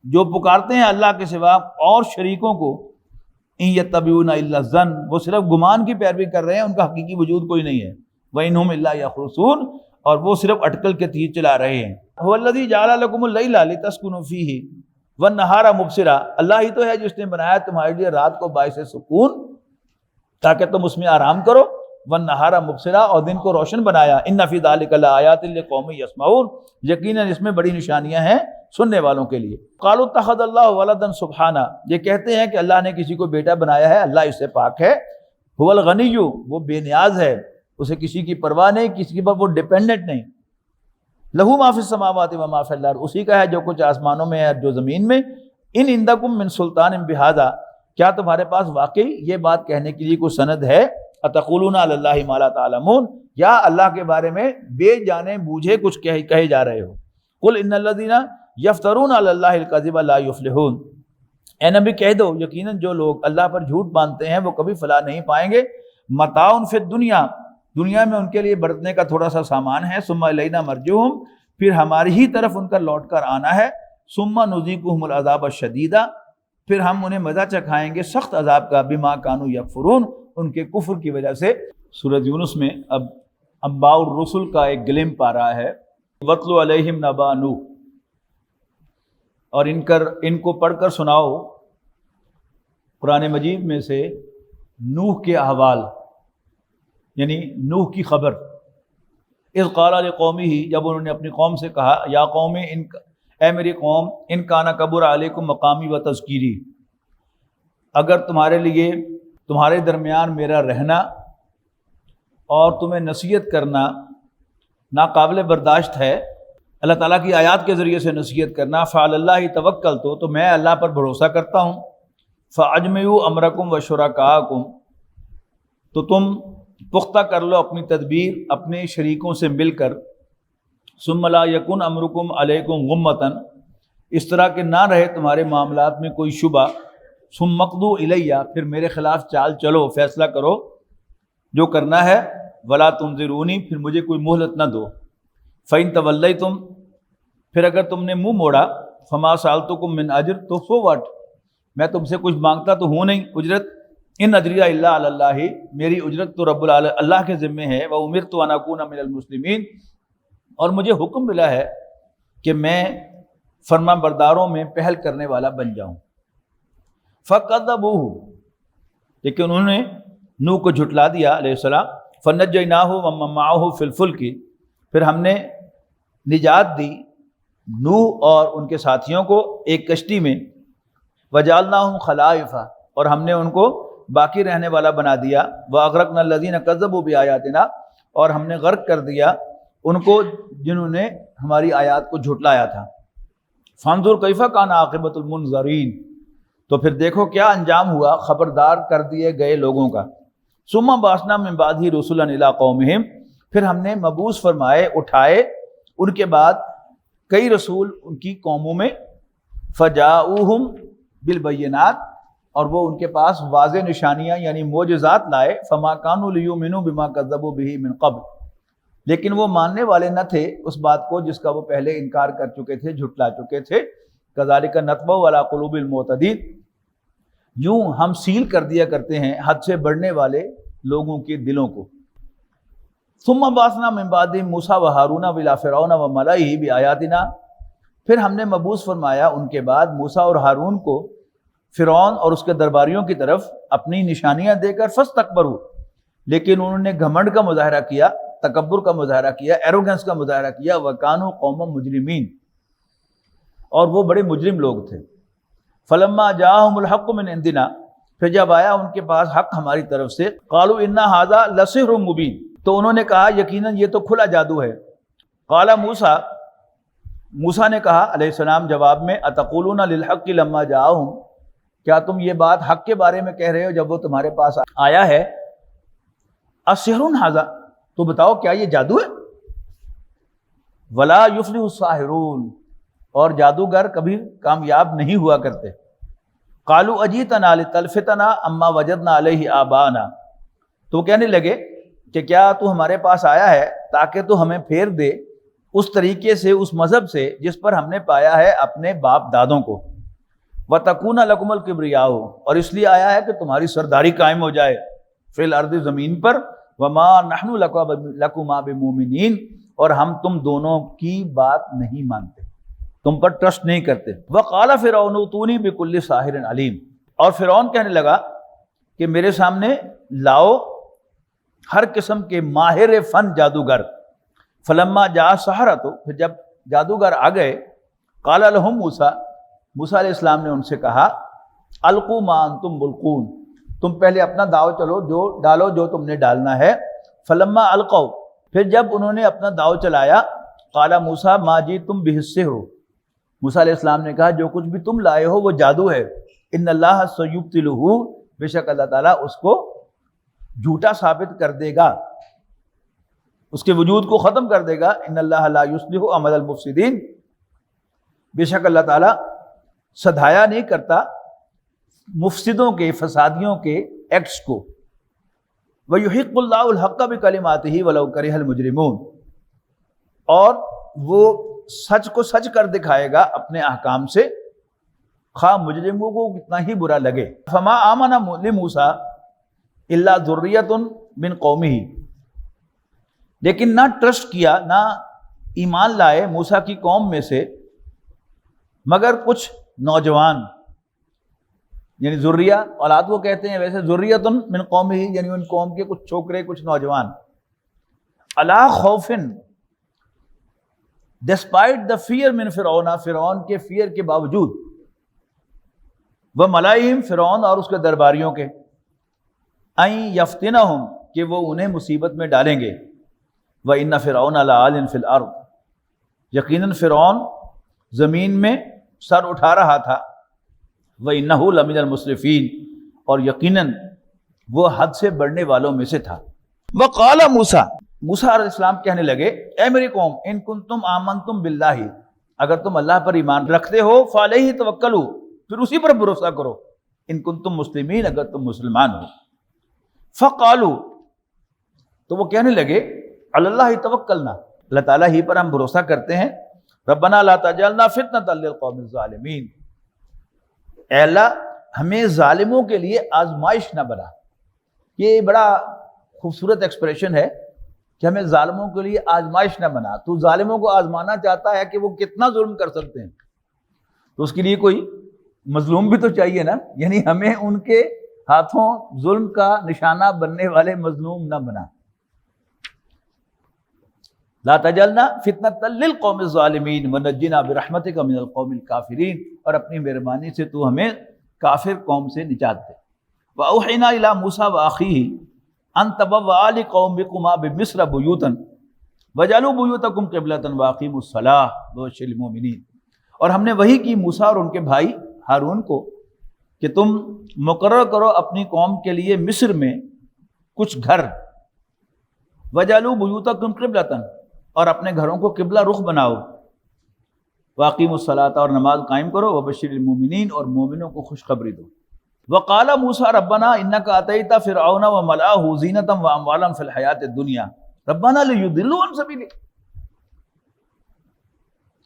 جو پکارتے ہیں اللہ کے سوا اور شریکوں کو. ان یتبعون الا الظن، وہ صرف گمان کی پیروی کر رہے ہیں، ان کا حقیقی وجود کوئی نہیں ہے. وانہم الا یخرصون، اور وہ صرف اٹکل کے تیر چلا رہے ہیں. هو الذی جعل لکم اللیل لتسکنوا فیہ والنہار مبصرا، اللہ ہی تو ہے جس نے بنایا تمہارے لیے رات کو باعث سکون تاکہ تم اس میں آرام کرو. والنہار مبصرا، اور دن کو روشن بنایا. ان فی ذلک لآیات لقوم یسمعون، یقیناً اس میں بڑی نشانیاں ہیں سننے والوں کے لیے. قالوا اتخذ اللہ ولدا سبحانہ، یہ کہتے ہیں کہ اللہ نے کسی کو بیٹا بنایا ہے، اللہ اس سے پاک ہے. هو الغنی، وہ بے نیاز ہے، اسے کسی کی پرواہ نہیں، کسی پر وہ ڈیپینڈنٹ نہیں. لہو ما فی السماوات و ما فی الارض، اسی کا ہے جو کچھ آسمانوں میں ہے اور جو زمین میں. ان عندکم من سلطان بہذا، کیا تمہارے پاس واقعی یہ بات کہنے کے لیے کوئی سند ہے؟ اتقولون علی اللہ ما لا تعلمون، یا اللہ کے بارے میں بے جانے بوجھے کچھ کہے جا رہے ہو. قل ان الذین یفترون علی اللہ الکذب لا یفلحون، اے نبی کہہ دو یقیناً جو لوگ اللہ پر جھوٹ باندھتے ہیں وہ کبھی فلاح نہیں پائیں گے. متاع فی الدنیا، دنیا میں ان کے لیے برتنے کا تھوڑا سا سامان ہے. ثم الینا مرجعہم، پھر ہماری ہی طرف ان کا لوٹ کر آنا ہے. ثم نذیقہم العذاب الشدید، پھر ہم انہیں مزہ چکھائیں گے سخت عذاب کا. بما کانوا یکفرون، ان کے کفر کی وجہ سے. سورۃ یونس میں اب انباء الرسل کا ایک گلمپ آ رہا ہے. وَاتْلُ عَلَيْهِمْ نَبَأَ نُوح، اور ان کو پڑھ کر سناؤ قرآن مجید میں سے نوح کے احوال، یعنی نوح کی خبر. اذ قال لقومہ، جب انہوں نے اپنی قوم سے کہا، یا قوم، اے میری قوم، ان کان کبر علیکم مقامی و تذکیری، اگر تمہارے لیے تمہارے درمیان میرا رہنا اور تمہیں نصیحت کرنا ناقابل برداشت ہے، اللہ تعالیٰ کی آیات کے ذریعے سے نصیحت کرنا، فعلی اللہ توکلت، تو میں اللہ پر بھروسہ کرتا ہوں. فاجمعوا امرکم وشرکاءکم، تو تم پختہ کر لو اپنی تدبیر اپنے شریکوں سے مل کر. ثم لا یکن امرکم علیکم غمۃ، اس طرح کہ نہ رہے تمہارے معاملات میں کوئی شبہ. ثم اقضوا الیہ، پھر میرے خلاف چال چلو، فیصلہ کرو جو کرنا ہے. ولا تنظرونی، پھر مجھے کوئی مہلت نہ دو. فإن تولیتم، پھر اگر تم نے منہ موڑا. فما سألتکم من اجر، تو سو واٹ، میں تم سے کچھ مانگتا تو ہوں نہیں اجرت. ان اجریہ الا علی اللہ، میری اجرت تو رب العالمین اللہ کے ذمے ہے. وامرت ان اکون من المسلمین، اور مجھے حکم ملا ہے کہ میں فرما برداروں میں پہل کرنے والا بن جاؤں. فکذبوہ، لیکن انہوں نے نوح کو جھٹلا دیا علیہ السلام. فنجیناہ ومن معہ فی الفلک، پھر ہم نے نجات دی نوح اور ان کے ساتھیوں کو ایک کشتی میں. وجعلناہم خلائف، اور ہم نے ان کو باقی رہنے والا بنا دیا. واغرقنا الذین کذبوا بآیاتنا، اور ہم نے غرق کر دیا ان کو جنہوں نے ہماری آیات کو جھٹلایا تھا. فانظر کیف کان عاقبۃ المنذرین، تو پھر دیکھو کیا انجام ہوا خبردار کر دیے گئے لوگوں کا. ثم بعثنا من بعدہ رسلا الی قومہم، پھر ہم نے مبعوث فرمائے اٹھائے ان کے بعد کئی رسول ان کی قوموں میں. فجاؤہم بالبینات، اور وہ ان کے پاس واضح نشانیاں یعنی معجزات لائے. فما کانوا لیؤمنوا بما کذبوا به من قبل، لیکن وہ ماننے والے نہ تھے اس بات کو جس کا وہ پہلے انکار کر چکے تھے، جھٹلا چکے تھے. کذالک نطبع علی قلوب المعتدین، یوں ہم سیل کر دیا کرتے ہیں حد سے بڑھنے والے لوگوں کے دلوں کو. ثم بعثنا من بعدهم موسیٰ وہارون الی فرعون وملئہ بآیاتنا، پھر ہم نے مبعوث فرمایا ان کے بعد موسیٰ اور ہارون کو فرعون اور اس کے درباریوں کی طرف اپنی نشانیاں دے کر فاستکبروا، لیکن انہوں نے گھمنڈ کا مظاہرہ کیا، تکبر کا مظاہرہ کیا، ایروگنس کا مظاہرہ کیا، وکانوا قوما مجرمین، اور وہ بڑے مجرم لوگ تھے۔ فلما جاءہم الحق من عندنا، پھر جب آیا ان کے پاس حق ہماری طرف سے، قالوا ان ھذا لسحر مبین، تو انہوں نے کہا یقیناً یہ تو کھلا جادو ہے۔ قال موسیٰ نے کہا علیہ السلام جواب میں، اتقولون للحق لما جاءہم، کیا تم یہ بات حق کے بارے میں کہہ رہے ہو جب وہ تمہارے پاس آیا ہے؟ اسحر ھذا، تو بتاؤ کیا یہ جادو ہے؟ ولا یفلح الساحرون، اور جادوگر کبھی کامیاب نہیں ہوا کرتے۔ قالوا اجیتنا لتلفتنا اما وجدنا علیہ آباءنا، تو کہنے لگے کہ کیا تو ہمارے پاس آیا ہے تاکہ تو ہمیں پھیر دے اس طریقے سے، اس مذہب سے جس پر ہم نے پایا ہے اپنے باپ دادوں کو۔ وَتَكُونَ لَكُمُ الْكِبْرِيَاءُ، اور اس لیے آیا ہے کہ تمہاری سرداری قائم ہو جائے، فی الارض، زمین پر، وَمَا نَحْنُ لَكُمَا بِمُؤْمِنِينَ، اور ہم تم دونوں کی بات نہیں مانتے، تم پر ٹرسٹ نہیں کرتے۔ وَقَالَ فِرْعَوْنُ ائْتُونِي بِكُلِّ سَاحِرٍ عَلِيمٍ، اور فرعون کہنے لگا کہ میرے سامنے لاؤ ہر قسم کے ماہر فن جادوگر۔ فلما جاء السحرۃ، پھر جب جادوگر آ گئے، قال لهم موسیٰ، موسیٰ علیہ السلام نے ان سے کہا، القوا ما انتم ملقون، تم پہلے اپنا داؤ ڈالو جو تم نے ڈالنا ہے۔ فلما القوا، پھر جب انہوں نے اپنا داؤ چلایا، قال موسیٰ ما جئتم به السحر، موسیٰ علیہ السلام نے کہا جو کچھ بھی تم لائے ہو وہ جادو ہے۔ ان اللہ سیبطلہ، بے شک اللہ تعالیٰ اس کو جھوٹا ثابت کر دے گا، اس کے وجود کو ختم کر دے گا۔ ان اللہ لا یصلح عمل المفسدین، بے شک اللہ تعالیٰ سدھایا نہیں کرتا مفسدوں کے، فسادیوں کے ایکٹس کو۔ وَيُحِقُّ اللَّهُ الْحَقَّ بِكَلِمَاتِهِ وَلَوْ كَرِهَ الْمُجْرِمُونَ، اور وہ سچ کو سچ کر دکھائے گا اپنے احکام سے، خواہ مجرموں کو کتنا ہی برا لگے۔ فَمَا آمَنَ لِمُوسَىٰ إِلَّا ذُرِّيَّةٌ مِّن قَوْمِهِ، لیکن نہ ٹرسٹ کیا، نہ ایمان لائے موسیٰ کی قوم میں سے مگر کچھ نوجوان، یعنی ذریہ، اولاد کو کہتے ہیں، ویسے ذریۃ من قومہ، یعنی ان قوم کے کچھ چھوکرے، کچھ نوجوان۔ علی خوف، ڈسپائٹ دا فیئر من فرعون، فرعون کے فیئر کے باوجود، وملائہم، فرعون اور اس کے درباریوں کے، ان یفتنہم، کہ وہ انہیں مصیبت میں ڈالیں گے۔ وَإِنَّ فِرْعَوْنَ لَعَالٍ فِي الْأَرْضِ، یقیناً فرعون زمین میں سر اٹھا رہا تھا۔ وَإِنَّهُ لَمِنَ الْمُسْرِفِينَ، اور یقیناً وہ حد سے بڑھنے والوں میں سے تھا۔ وَقَالَ موسیٰ، موسیٰ علیہ السلام کہنے لگے، اے میری قوم، ان کنتم آمنتم باللہ، اگر تم اللہ پر ایمان رکھتے ہو، فعلیہ توکلوا، پھر اسی پر بھروسہ کرو، ان کنتم مسلمین، اگر تم مسلمان ہو۔ فقالوا، تو وہ کہنے لگے، علی اللہ توکلنا، اللہ تعالیٰ ہی پر ہم بھروسہ کرتے ہیں۔ ربنا لا تجعلنا فتنة للقوم الظالمین، اے اللہ ہمیں ظالموں کے لیے آزمائش نہ بنا۔ یہ بڑا خوبصورت ایکسپریشن ہے کہ ہمیں ظالموں کے لیے آزمائش نہ بنا۔ تو ظالموں کو آزمانا چاہتا ہے کہ وہ کتنا ظلم کر سکتے ہیں، تو اس کے لیے کوئی مظلوم بھی تو چاہیے نا، یعنی ہمیں ان کے ہاتھوں ظلم کا نشانہ بننے والے مظلوم نہ بنا۔ لا تجعلنا فتنة للقوم الظالمین ونجنا برحمتک من القوم الکافرین، اور اپنی مہربانی سے تو ہمیں کافر قوم سے نجات دے۔ وأوحینا إلی موسیٰ وأخیہ ان تبوأ لقومکما بمصر بیوتا وجعلوا بیوتکم قبلة وأقیموا الصلاة وبشر المؤمنین، اور ہم نے وحی کی موسیٰ اور ان کے بھائی ہارون کو کہ تم مقرر کرو اپنی قوم کے لیے مصر میں کچھ گھر، وجعلوا بیوتکم قبلة، اور اپنے گھروں کو قبلہ رخ بناؤ، واقیموا الصلاۃ، اور نماز قائم کرو، وبشر المؤمنین، اور مومنوں کو خوشخبری دو۔ وقال موسیٰ ربنا انک آتیت فرعون وملأہ زینۃ واموالا فی الحیاۃ الدنیا ربنا لیضلوا عن سبیلک۔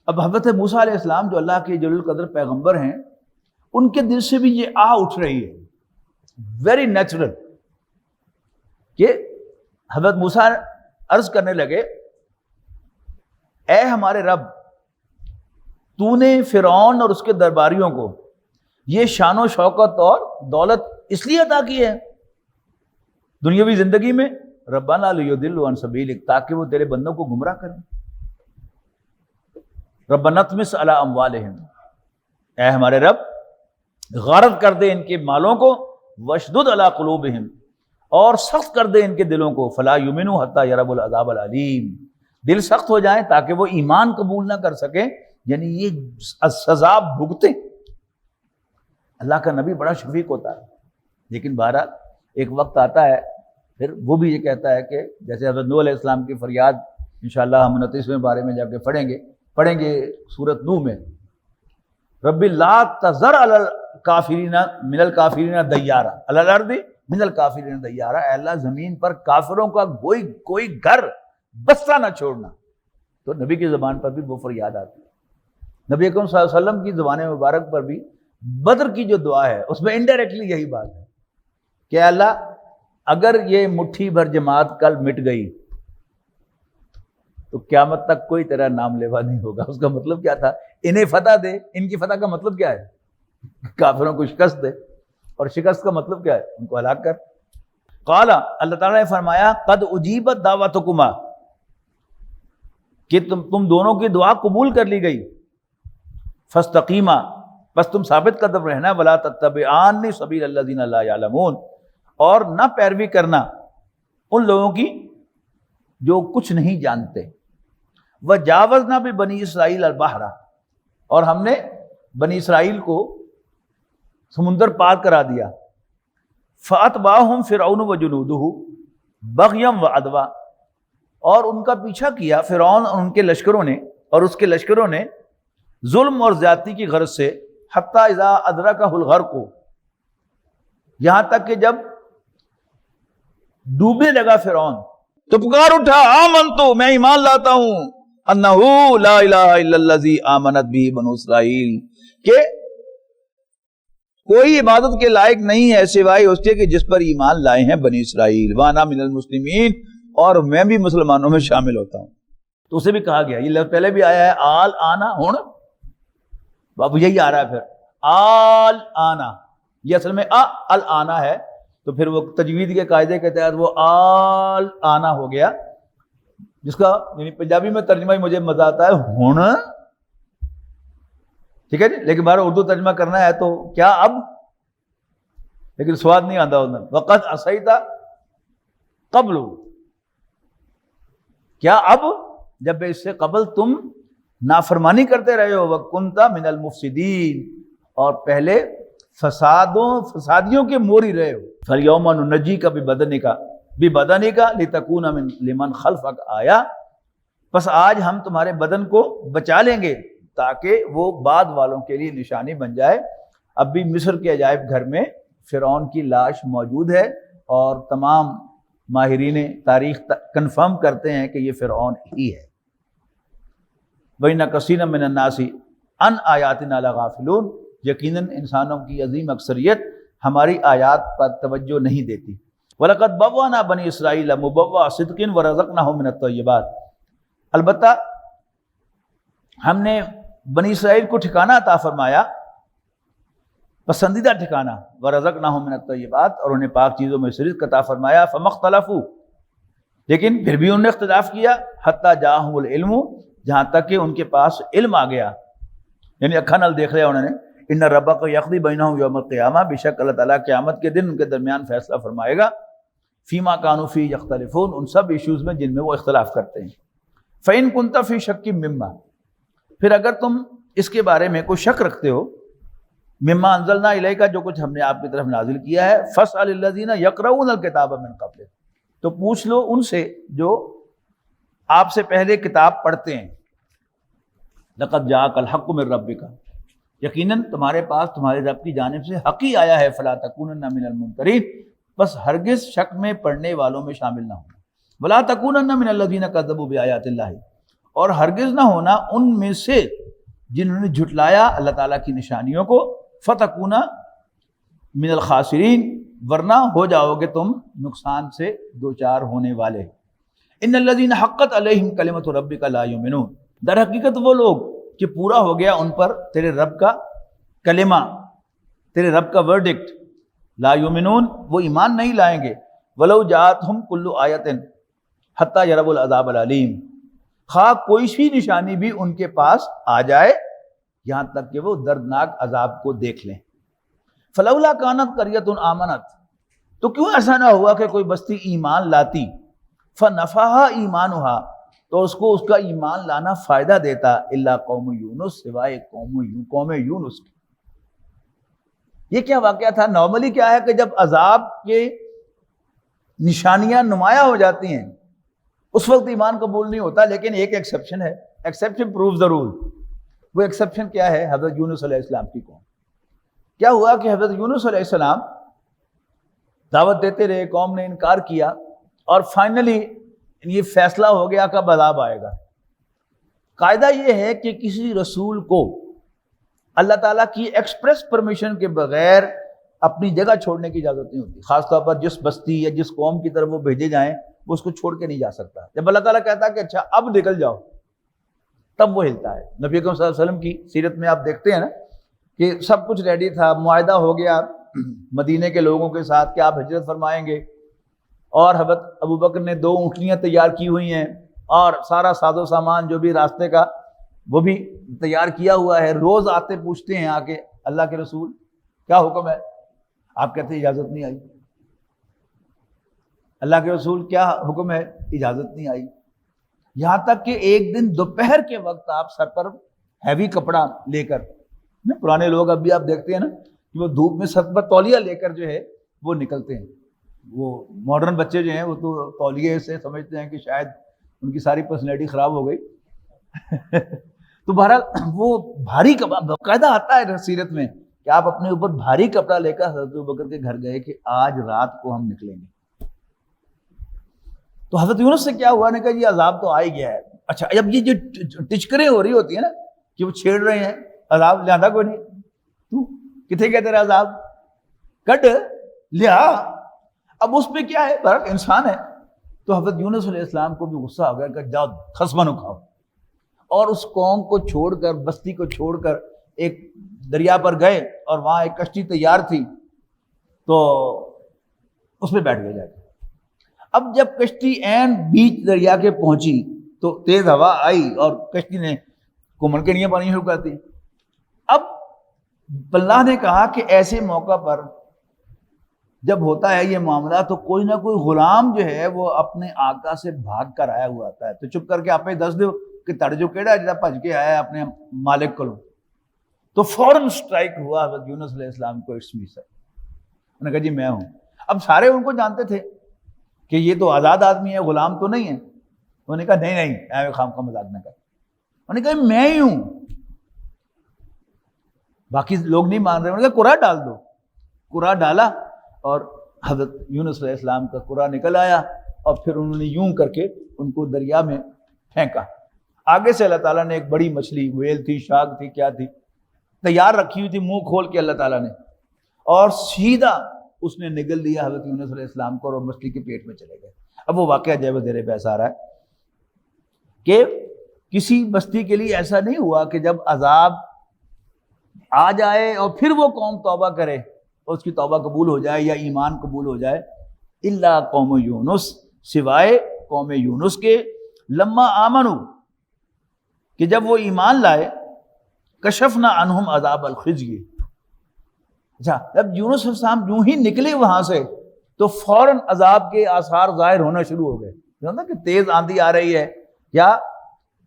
اب حضرت موسیٰ علیہ السلام جو اللہ کے جلیل القدر پیغمبر ہیں، ان کے دل سے بھی یہ اٹھ رہی ہے، ویری نیچرل، کہ حضرت موسیٰ عرض کرنے لگے اے ہمارے رب، تو نے فرعون اور اس کے درباریوں کو یہ شان و شوکت اور دولت اس لیے عطا کی ہے دنیاوی زندگی میں، ربنا لیضلوا عن سبیلک، تاکہ وہ تیرے بندوں کو گمراہ کریں، ربنا اطمس علی اموالہم، اے ہمارے رب غارت کر دے ان کے مالوں کو، واشدد علی قلوبہم، اور سخت کر دے ان کے دلوں کو، فلا یؤمنوا حتی یروا العذاب العلیم، دل سخت ہو جائیں تاکہ وہ ایمان قبول نہ کر سکیں، یعنی یہ سزا بھگتیں۔ اللہ کا نبی بڑا شفیق ہوتا ہے، لیکن بہرحال ایک وقت آتا ہے پھر وہ بھی یہ کہتا ہے کہ جیسے حضرت نوح علیہ السلام کی فریاد انشاءاللہ ہم 29ویں بارے میں جا کے پڑھیں گے سورۃ نوح میں، رب لا تذر علی الکافرین من الکافرین دیارا علی الارض من الکافرین دیارا، اے اللہ زمین پر کافروں کا کوئی گھر بسا نہ چھوڑنا۔ تو نبی کی زبان پر بھی وہ فریاد آتی ہے، نبی اکرم صلی اللہ علیہ وسلم کی زبان مبارک پر بھی بدر کی جو دعا ہے اس میں انڈائریکٹلی یہی بات ہے کہ اللہ اگر یہ مٹھی بھر جماعت کل مٹ گئی تو قیامت تک کوئی تیرا نام لیوا نہیں ہوگا۔ اس کا مطلب کیا تھا؟ انہیں فتح دے، ان کی فتح کا مطلب کیا ہے؟ کافروں کو شکست دے، اور شکست کا مطلب کیا ہے؟ ان کو ہلاک کر۔ قال، اللہ تعالیٰ نے فرمایا قد اجیبت دعوتکما، کہ تم دونوں کی دعا قبول کر لی گئی، فاستقیما، بس تم ثابت قدم رہنا، ولا تتبعان سبیل الذین لا یعلمون، اور نہ پیروی کرنا ان لوگوں کی جو کچھ نہیں جانتے، وجاوزنا ببنی اسرائیل البحر، اور ہم نے بنی اسرائیل کو سمندر پار کرا دیا، فاتبعہم فرعون وجنودہ بغیا وعدوا، اور ان کا پیچھا کیا فرعون اور ان کے لشکروں نے، اور اس کے لشکروں نے ظلم اور زیادتی کی غرض سے، حتی اذا ادرکہ الغرق، یہاں تک کہ جب ڈوبنے لگا فرعون تو پکار اٹھا آمنتو، میں ایمان لاتا ہوں، انہو لا الہ الا الذی آمنت بہ بنو اسرائیل، کہ کوئی عبادت کے لائق نہیں ہے سوائے اس کے کہ جس پر ایمان لائے ہیں بنی اسرائیل، وانا من المسلمین، اور میں بھی مسلمانوں میں شامل ہوتا ہوں۔ تو اسے بھی کہا گیا، یہ لفظ پہلے بھی آیا ہے آل آنا، ہون بابو یہی آ رہا ہے، پھر آل آنا، یہ اصل میں ال آنا ہے، تو پھر وہ تجوید کے قاعدے کے تحت وہ آل آنا ہو گیا، جس کا یعنی پنجابی میں ترجمہ ہی مجھے مزہ آتا ہے ہون، ٹھیک ہے جی، لیکن بارہ اردو ترجمہ کرنا ہے تو کیا اب، لیکن سواد نہیں آتا ادھر، وقت عصیتا قبل، کیا اب، جب اس سے قبل تم نافرمانی کرتے رہے ہو، وَكُنْتَ مِنَ الْمُفْسِدِينَ، اور پہلے فسادیوں کے موری رہے ہو، فَالْيَوْمَ نُنَجِّيكَ بِبَدَنِكَ لِتَكُونَ لِمَنْ خَلْفَكَ آیَةً، بس آج ہم تمہارے بدن کو بچا لیں گے تاکہ وہ بعد والوں کے لیے نشانی بن جائے۔ اب بھی مصر کے عجائب گھر میں فرعون کی لاش موجود ہے، اور تمام ماہرین تاریخ کنفرم کرتے ہیں کہ یہ فرعون ہی ہے۔ وَإِنَّ كَثِيرًا مِنَ النَّاسِ عَنْ آیَاتِنَا لَغَافِلُونَ، یقیناً انسانوں کی عظیم اکثریت ہماری آیات پر توجہ نہیں دیتی۔ وَلَقَدْ بَوَّأْنَا بَنِي إِسْرَائِيلَ مُبَوَّأَ صِدْقٍ وَرَزَقْنَاهُم مِّنَ الطَّيِّبَاتِ، البتہ ہم نے بنی اسرائیل کو ٹھکانہ عطا فرمایا، پسندیدہ ٹھکانہ، وَرَزَقْنَاهُم مِّنَ الطَّيِّبَاتِ، اور انہیں پاک چیزوں میں سے رزق عطا فرمایا، فَمَا اخْتَلَفُوا، لیکن پھر بھی انہوں نے اختلاف کیا، حَتَّى جَاءَهُمُ الْعِلْمُ، جہاں تک کہ ان کے پاس علم آ گیا، یعنی اکھا نال دیکھ لیا انہوں نے، ان ربک یقضی بینہم یوم القیامہ، بے شک اللہ تعالیٰ قیامت کے دن ان کے درمیان فیصلہ فرمائے گا، فیما کانوا فیہ یختلفون، ان سب ایشوز میں جن میں وہ اختلاف کرتے ہیں۔ فإن کنت فی شک مما، پھر اگر تم اس کے بارے میں کوئی شک رکھتے ہو، مما انزلنا الیک، جو کچھ ہم نے آپ کی طرف نازل کیا ہے، فاسأل الذین یقرؤون الکتاب من قبل، تو پوچھ لو ان سے جو آپ سے پہلے کتاب پڑھتے ہیں، لقد جاءک الحق من ربک، یقیناً تمہارے پاس تمہارے رب کی جانب سے حق ہی آیا ہے، فلا تکونن من الممترین، بس ہرگز شک میں پڑھنے والوں میں شامل نہ ہونا، ولا تکونن من الذین کذبوا بآیات اللہ، اور ہرگز نہ ہونا ان میں سے جنہوں نے جھٹلایا اللہ تعالیٰ کی نشانیوں کو، فتکون من الخاسرین، ورنہ ہو جاؤ گے تم نقصان سے دوچار ہونے والے۔ ان الذین حقت علیہم کلمۃ ربک لا یؤمنون، در حقیقت وہ لوگ کہ پورا ہو گیا ان پر تیرے رب کا کلمہ، تیرے رب کا ورڈکٹ، لا یؤمنون وہ ایمان نہیں لائیں گے، ولو جاءتہم کل آیۃ حتی یروا العذاب العلیم، خواہ کوئی بھی نشانی بھی ان کے پاس آ جائے یہاں تک کہ وہ دردناک عذاب کو دیکھ لیں۔ فلولا کانت قریۃ آمنت، تو کیوں ایسا نہ ہوا کہ کوئی بستی ایمان لاتی، فنفعها ایمانھا، تو اس کو اس کا ایمان لانا فائدہ دیتا، الا قوم یونس، سوائے قوم یونس کے۔ یہ کیا واقعہ تھا؟ نارملی کیا ہے کہ جب عذاب کے نشانیاں نمایاں ہو جاتی ہیں اس وقت ایمان قبول نہیں ہوتا، لیکن ایک ایکسیپشن ہے، ایکسیپشن پرووز دا رول۔ وہ ایکسیپشن کیا ہے؟ حضرت یونس علیہ السلام کی قوم۔ کیا ہوا کہ حضرت یونس علیہ السلام دعوت دیتے رہے، قوم نے انکار کیا، اور فائنلی یہ فیصلہ ہو گیا کب عذاب آئے گا۔ قاعدہ یہ ہے کہ کسی رسول کو اللہ تعالیٰ کی ایکسپریس پرمیشن کے بغیر اپنی جگہ چھوڑنے کی اجازت نہیں ہوتی، خاص طور پر جس بستی یا جس قوم کی طرف وہ بھیجے جائیں وہ اس کو چھوڑ کے نہیں جا سکتا۔ جب اللہ تعالیٰ کہتا ہے کہ اچھا اب نکل جاؤ، تب وہ ہلتا ہے۔ نبی اکرم صلی اللہ علیہ وسلم کی سیرت میں آپ دیکھتے ہیں نا کہ سب کچھ ریڈی تھا، معاہدہ ہو گیا مدینے کے لوگوں کے ساتھ کہ آپ ہجرت فرمائیں گے، اور حضرت ابو بکر نے 2 اونٹنیاں تیار کی ہوئی ہیں، اور سارا ساز و سامان جو بھی راستے کا وہ بھی تیار کیا ہوا ہے۔ روز آتے پوچھتے ہیں آ کے اللہ کے رسول کیا حکم ہے؟ آپ کہتے ہیں اجازت نہیں آئی۔ اللہ کے رسول کیا حکم ہے؟ اجازت نہیں آئی۔ یہاں تک کہ ایک دن دوپہر کے وقت آپ سر پر ہیوی کپڑا لے کر، پرانے لوگ اب بھی آپ دیکھتے ہیں نا کہ وہ دھوپ میں سر پر تولیہ لے کر جو ہے وہ نکلتے ہیں۔ وہ ماڈرن بچے جو ہیں وہ تو تولیے سے سمجھتے ہیں کہ شاید ان کی ساری پرسنالٹی خراب ہو گئی۔ تو بہرحال وہ بھاری کپڑا، باقاعدہ آتا ہے سیرت میں کہ آپ اپنے اوپر بھاری کپڑا لے کر حضرت ابوبکر کے گھر گئے کہ آج رات کو ہم نکلیں گے۔ تو حضرت یونس سے کیا ہوا نے کہا یہ عذاب تو آ ہی گیا ہے۔ اچھا اب یہ جو ٹچکریں ہو رہی ہوتی ہیں نا کہ وہ چھیڑ رہے ہیں عذاب لیا کوئی نہیں، تو کتنے گیا تیرا عذاب کٹ لیا، اب اس پہ کیا ہے؟ برحق انسان ہے۔ تو حضرت یونس علیہ السلام کو بھی غصہ آ گیا کہ جاؤ خصمانو کھاؤ، اور اس قوم کو چھوڑ کر، بستی کو چھوڑ کر ایک دریا پر گئے، اور وہاں ایک کشتی تیار تھی تو اس میں بیٹھ گئے جا کے۔ اب جب کشتی عین بیچ دریا کے پہنچی تو تیز ہوا آئی اور کشتی نے کو منکڑیاں پانی شروع کر دی۔ اب اللہ نے کہا کہ ایسے موقع پر جب ہوتا ہے یہ معاملہ تو کوئی نہ کوئی غلام جو ہے وہ اپنے آقا سے بھاگ کر آیا ہوا آتا ہے، تو چپ کر کے آپ نے دس دو کہ تڑجو کیڑا جڑا بھج کے آیا اپنے مالک کو۔ تو فوراً سٹرائک ہوا حضرت یونس علیہ السلام کو، اٹس می سر۔ انہوں نے کہا جی میں ہوں۔ اب سارے ان کو جانتے تھے کہ یہ تو آزاد آدمی ہے، غلام تو نہیں ہے۔ انہوں نے کہا نہیں نہیں اے خام کا مذاق نہ کر۔ انہوں نے کہا میں ہی ہوں۔ باقی لوگ نہیں مان رہے، انہوں نے کہا قرآن ڈال دو۔ قرآن ڈالا اور حضرت یونس علیہ السلام کا قرآن نکل آیا، اور پھر انہوں نے یوں کر کے ان کو دریا میں پھینکا۔ آگے سے اللہ تعالیٰ نے ایک بڑی مچھلی، ویل تھی، شارک تھی، کیا تھی، تیار رکھی ہوئی تھی، منہ کھول کے اللہ تعالیٰ نے، اور سیدھا اس نے نگل دیا حضرت یونس علیہ السلام کو، اور مچھلی کے پیٹ میں چلے گئے۔ اب وہ واقعہ جو ہے زیر بحث آ رہا ہے کہ کسی بستی کے لیے ایسا نہیں ہوا کہ جب عذاب آ جائے اور پھر وہ قوم توبہ کرے اور اس کی توبہ قبول ہو جائے یا ایمان قبول ہو جائے، الا قوم یونس، سوائے قوم یونس کے، لما آمنو، کہ جب وہ ایمان لائے، کشفنا عنہم عذاب الخزی۔ اچھا جب یونس علیہ السلام یوں ہی نکلے وہاں سے تو فوراً عذاب کے آثار ظاہر ہونا شروع ہو گئے۔ جانتا کہ تیز آندھی آ رہی ہے یا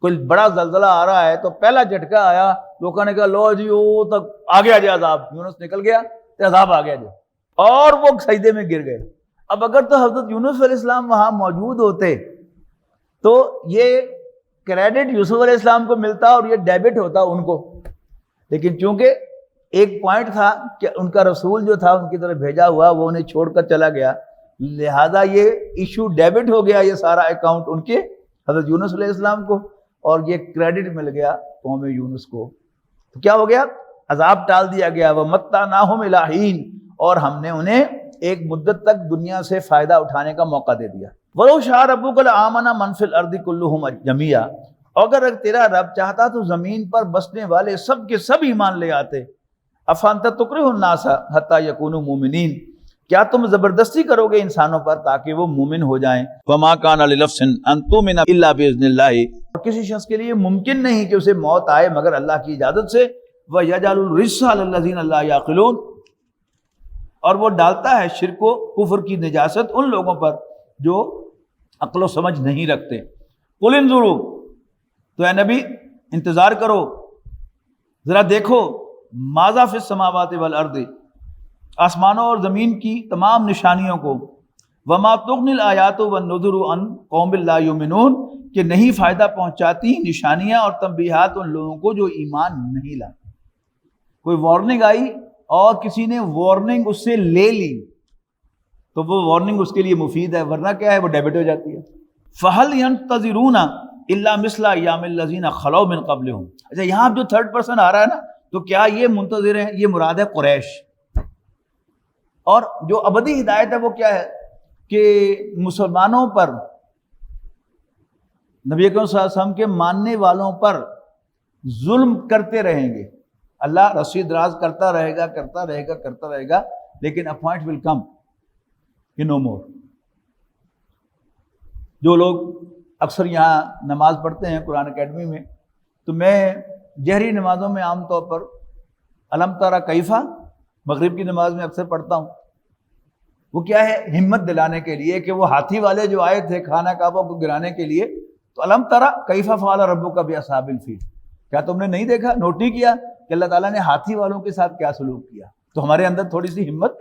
کوئی بڑا زلزلہ آ رہا ہے تو پہلا جھٹکا آیا، لوگوں نے کہا لو جی وہ تک آ گیا جی عذاب، یونس نکل گیا تو عذاب آ گیا جی، اور وہ سجدے میں گر گئے۔ اب اگر تو حضرت یونس علیہ السلام وہاں موجود ہوتے تو یہ کریڈٹ یوسف علیہ السلام کو ملتا اور یہ ڈیبٹ ہوتا ان کو، لیکن چونکہ ایک پوائنٹ تھا کہ ان کا رسول جو تھا ان کی طرف بھیجا ہوا وہ انہیں چھوڑ کر چلا گیا، لہذا یہ ایشو ڈیبٹ ہو گیا، یہ سارا اکاؤنٹ ان کے حضرت یونس علیہ السلام کو، اور یہ کریڈٹ مل گیا قوم یونس کو۔ تو کیا ہو گیا؟ عذاب ٹال دیا گیا۔ وَمَتَّعْنَاهُمْ إِلَىٰ حِينٍ، اور ہم نے انہیں ایک مدت تک دنیا سے فائدہ اٹھانے کا موقع دے دیا۔ وَلَوْ شَاءَ رَبُّكَ لَآمَنَ مَنْ فِي الْأَرْضِ كُلُّهُمْ جَمِيعًا، اگر تیرا رب چاہتا تو زمین پر بسنے والے سب کے سب ایمان لے آتے۔ أَفَأَنْتَ تُكْرِهُ النَّاسَ حَتَّى يَكُونُوا مُؤْمِنِينَ، کیا تم زبردستی کرو گے انسانوں پر تاکہ وہ مومن ہو جائیں؟ وَمَا كَانَ لِنَفْسٍ أَن تُؤْمِنَ إِلَّا بِإِذْنِ اللَّهِ، اور کسی شخص کے لیے ممکن نہیں کہ اسے موت آئے مگر اللہ کی اجازت سے۔ وَيَجْعَلُ الرِّجْسَ عَلَى الَّذِينَ لَا يَعْقِلُونَ، اور وہ ڈالتا ہے شرک و کفر کی نجاست ان لوگوں پر جو عقل و سمجھ نہیں رکھتے۔ قُلِ انظُرُوا، تو اے نبی انتظار کرو، ذرا دیکھو، ماذا فی السماوات والارض، آسمانوں اور زمین کی تمام نشانیوں کو، وما تغنی الآیات والنذر عن قوم لا یؤمنون، کہ نہیں فائدہ پہنچاتی نشانیاں اور تنبیہات ان لوگوں کو جو ایمان نہیں لاتے۔ کوئی وارننگ آئی اور کسی نے وارننگ اس سے لے لی تو وہ وارننگ اس کے لیے مفید ہے، ورنہ کیا ہے وہ ڈیبٹ ہو جاتی ہے۔ فَهَلْ يَنْتَظِرُونَ إِلَّا مِثْلَ أَيَّامِ الَّذِينَ خَلَوْا مِن قَبْلِهُمْ، اچھا یہاں جو تھرڈ پرسن آ رہا ہے نا، تو کیا یہ منتظر ہیں؟ یہ مراد ہے قریش۔ اور جو ابدی ہدایت ہے وہ کیا ہے کہ مسلمانوں پر، نبی اکرم صلی اللہ علیہ وسلم کے ماننے والوں پر ظلم کرتے رہیں گے، اللہ رسی دراز کرتا رہے گا کرتا رہے گا کرتا رہے گا، لیکن اے پوائنٹ ول کم کہ نو مور۔ جو لوگ اکثر یہاں نماز پڑھتے ہیں قرآن اکیڈمی میں، تو میں جہری نمازوں میں عام طور پر الم تری کیفا مغرب کی نماز میں اکثر پڑھتا ہوں۔ وہ کیا ہے؟ ہمت دلانے کے لیے کہ وہ ہاتھی والے جو آئے تھے خانہ کعبہ کو گرانے کے لیے، تو الم تری کیفا فعل ربک باصحاب الفیل، کیا تم نے نہیں دیکھا، نوٹ نہیں کیا کہ اللہ تعالیٰ نے ہاتھی والوں کے ساتھ کیا سلوک کیا؟ تو ہمارے اندر تھوڑی سی ہمت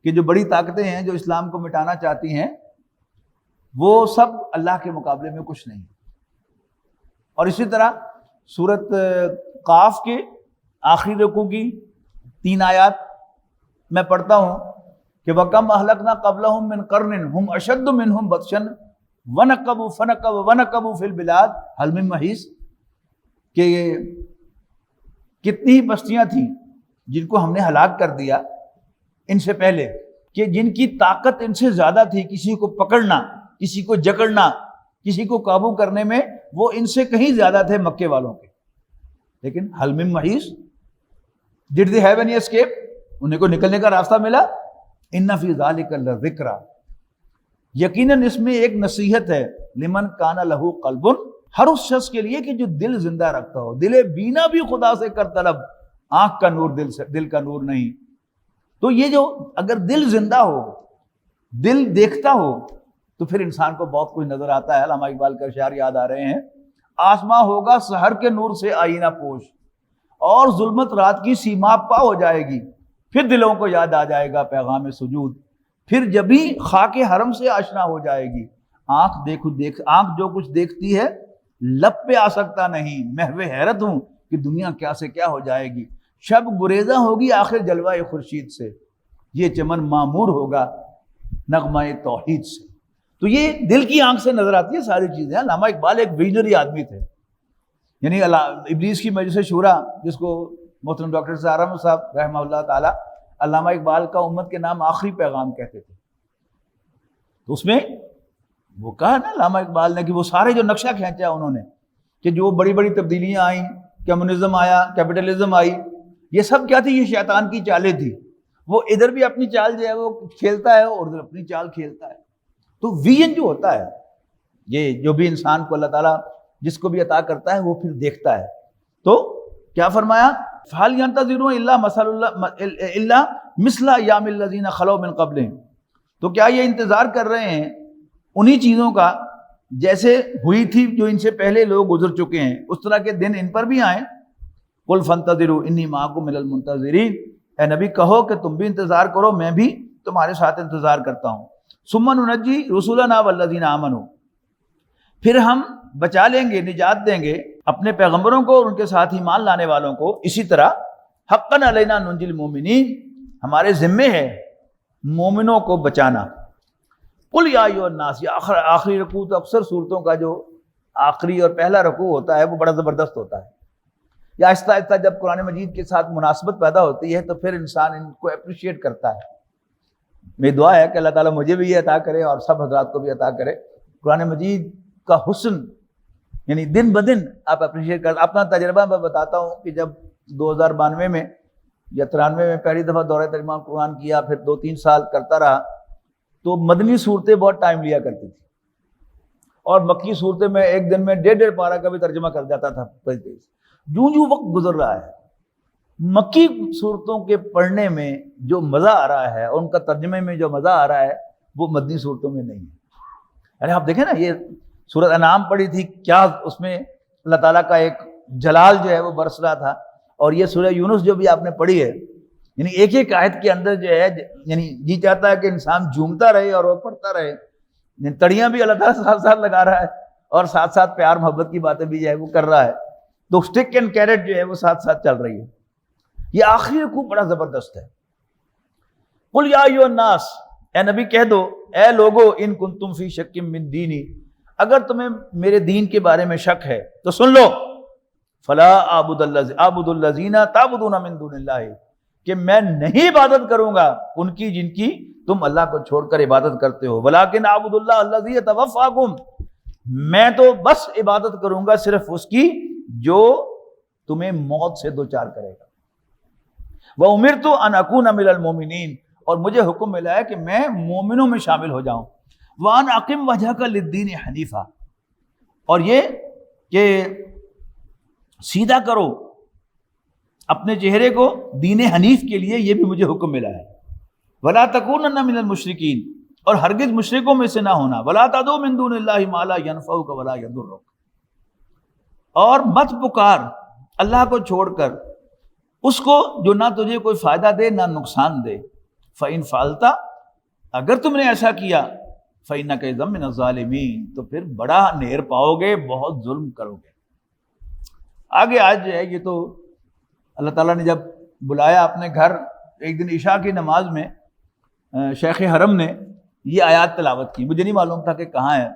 کہ جو بڑی طاقتیں ہیں جو اسلام کو مٹانا چاہتی ہیں وہ سب اللہ کے مقابلے میں کچھ نہیں۔ اور اسی طرح سورۃ قاف کے آخری رکوع کی 3 آیات میں پڑھتا ہوں کہ وَكَمْ أَهْلَكْنَا قَبْلَهُم مِّن قَرْنٍ هُمْ أَشَدُّ مِنْهُمْ بَطْشًا وَنَكَّبُوا فِي الْبِلَادِ هَلْ مِن مَّحِيصٍ، کہ کتنی بستیاں تھیں جن کو ہم نے ہلاک کر دیا ان سے پہلے، کہ جن کی طاقت ان سے زیادہ تھی کسی کو پکڑنا، کسی کو جکڑنا، کسی کو قابو کرنے میں، وہ ان سے کہیں زیادہ تھے مکے والوں کے۔ لیکن حل من محیص، ڈڈ دے ہیو اینی اسکیپ، انہیں کو نکلنے کا راستہ ملا؟ ان فی ذالک لذکر، یقیناً اس میں ایک نصیحت ہے، لمن کان لہ قلب، ہر اس شخص کے لیے کہ جو دل زندہ رکھتا ہو، دل بینا بھی خدا سے کر طلب، آنکھ کا نور دل کا نور نہیں۔ تو یہ جو اگر دل زندہ ہو، دل دیکھتا ہو، تو پھر انسان کو بہت کچھ نظر آتا ہے۔ علامہ اقبال کا اشعار یاد آ رہے ہیں، آسماں ہوگا سحر کے نور سے آئینہ پوش، اور ظلمت رات کی سیما پا ہو جائے گی، پھر دلوں کو یاد آ جائے گا پیغام سجود، پھر جبھی خاک حرم سے آشنا ہو جائے گی۔ آنکھ جو کچھ دیکھتی ہے لب پہ آ سکتا نہیں، محو حیرت ہوں کہ دنیا کیا سے کیا ہو جائے گی۔ شب گریزاں ہوگی آخر جلوہ خورشید سے، یہ چمن معمور ہوگا نغمہ توحید سے۔ تو یہ دل کی آنکھ سے نظر آتی ہے ساری چیزیں۔ علامہ اقبال ایک ویژنری آدمی تھے، یعنی ابلیس کی مجلس شورا، جس کو محترم ڈاکٹر سعد احمد صاحب رحمہ اللہ تعالی علامہ اقبال کا امت کے نام آخری پیغام کہتے تھے، تو اس میں وہ کہا نا علامہ اقبال نے کہ وہ سارے جو نقشہ کھینچا انہوں نے، کہ جو بڑی بڑی تبدیلیاں آئیں، کمیونزم آیا، کیپٹلزم آئی، یہ سب کیا تھی؟ یہ شیطان کی چالیں تھی۔ وہ ادھر بھی اپنی چال جو ہے وہ کھیلتا ہے اور ادھر اپنی چال کھیلتا ہے۔ تو ویژن جو ہوتا ہے، یہ جو بھی انسان کو اللہ تعالیٰ جس کو بھی عطا کرتا ہے وہ پھر دیکھتا ہے۔ تو کیا فرمایا؟ فَهَلْ يَنْتَظِرُونَ إِلَّا مِثْلَ أَيَّامِ الَّذِينَ خَلَوْا مِن قَبْلِهِمْ، تو کیا یہ انتظار کر رہے ہیں انہی چیزوں کا جیسے ہوئی تھی جو ان سے پہلے لوگ گزر چکے ہیں، اس طرح کے دن ان پر بھی آئیں؟ قُلْ فَانْتَظِرُوا إِنِّي مَعَكُم مِّنَ الْمُنتَظِرِينَ، اے نبی کہو کہ تم بھی انتظار کرو، میں بھی تمہارے ساتھ انتظار کرتا ہوں۔ ثُمَّ نُنَجِّي رُسُلَنَا وَالَّذِينَ آمَنُوا، پھر ہم بچا لیں گے، نجات دیں گے اپنے پیغمبروں کو اور ان کے ساتھ ایمان لانے والوں کو۔ اسی طرح حقاً علینا ننجی المؤمنین، ہمارے ذمے ہے مومنوں کو بچانا۔ قل یا ایھا الناس، یہ آخری رکوع تو اکثر صورتوں کا جو آخری اور پہلا رکوع ہوتا ہے وہ بڑا زبردست ہوتا ہے۔ یا آہستہ آہستہ جب قرآن مجید کے ساتھ مناسبت پیدا ہوتی ہے تو پھر انسان ان کو اپریشیٹ کرتا ہے۔ میری دعا ہے کہ اللہ تعالیٰ مجھے بھی یہ عطا کرے اور سب حضرات کو بھی عطا کرے قرآن مجید کا حسن یعنی دن بدن آپ اپریشیٹ کر. اپنا تجربہ میں بتاتا ہوں کہ جب 2092 میں یا 93 میں پہلی دفعہ دورہ ترجمہ قرآن کیا، پھر 2-3 سال کرتا رہا، تو مدنی صورتیں بہت ٹائم لیا کرتی تھی، اور مکی صورتیں میں ایک دن میں 1.5 پارہ کا بھی ترجمہ کر جاتا تھا. جو وقت گزر رہا ہے، مکی صورتوں کے پڑھنے میں جو مزہ آ رہا ہے اور ان کا ترجمے میں جو مزہ آ رہا ہے وہ مدنی صورتوں میں نہیں ہے. ارے آپ دیکھیں نا، یہ سورۃ انعام پڑھی تھی، کیا اس میں اللہ تعالیٰ کا ایک جلال جو ہے وہ برس رہا تھا. اور یہ سورہ یونس جو بھی آپ نے پڑھی ہے، یعنی ایک ایک آیت کے اندر جو ہے یعنی جی چاہتا ہے کہ انسان جھومتا رہے اور وہ پڑھتا رہے. یعنی تڑیاں بھی اللہ تعالیٰ ساتھ ساتھ لگا رہا ہے اور ساتھ ساتھ پیار محبت کی باتیں بھی جو ہے وہ کر رہا ہے. تو اسٹک اینڈ کیرٹ جو ہے وہ ساتھ ساتھ چل رہی ہے. یہ آخری رکوع بڑا زبردست ہے. قل یا ایھا الناس، اے نبی کہہ دو اے لوگو، ان کنتم فی شک من دینی، اگر تمہیں میرے دین کے بارے میں شک ہے تو سن لو، فلا اعبد الذین تعبدون من دون اللہ، کہ میں نہیں عبادت کروں گا ان کی جن کی تم اللہ کو چھوڑ کر عبادت کرتے ہو، ولکن اعبد اللہ الذی یتوفاکم، میں تو بس عبادت کروں گا صرف اس کی جو تمہیں موت سے دوچار کرے گا. وَأُمِرْتُ أَنْ أَكُونَ مِنَ الْمُؤْمِنِينَ، اور مجھے حکم ملا ہے کہ میں مومنوں میں شامل ہو جاؤں. وَأَنْ أَقِمْ وَجْهَكَ لِلدِّينِ حَنِيفًا، اور یہ کہ سیدھا کرو اپنے چہرے کو دین حنیف کے لیے، یہ بھی مجھے حکم ملا ہے. وَلَا تَكُونَنَّ مِنَ الْمُشْرِكِينَ، اور ہرگز مشرکوں میں سے نہ ہونا. وَلَا تَدْعُ مِن دُونِ اللَّهِ مَا لَا يَنفَعُكَ وَلَا يَضُرُّكَ، اور مت پکار اللہ کو چھوڑ کر اس کو جو نہ تجھے کوئی فائدہ دے نہ نقصان دے. فَإِن فَعَلْتَ، اگر تم نے ایسا کیا، فَإِنَّكَ إِذًا مِنَ الظَّالِمِينَ، تو پھر بڑا نیر پاؤ گے، بہت ظلم کرو گے. آگے آج جو ہے یہ تو اللہ تعالیٰ نے جب بلایا اپنے گھر، ایک دن عشاء کی نماز میں شیخ حرم نے یہ آیات تلاوت کی. مجھے نہیں معلوم تھا کہ کہاں ہے،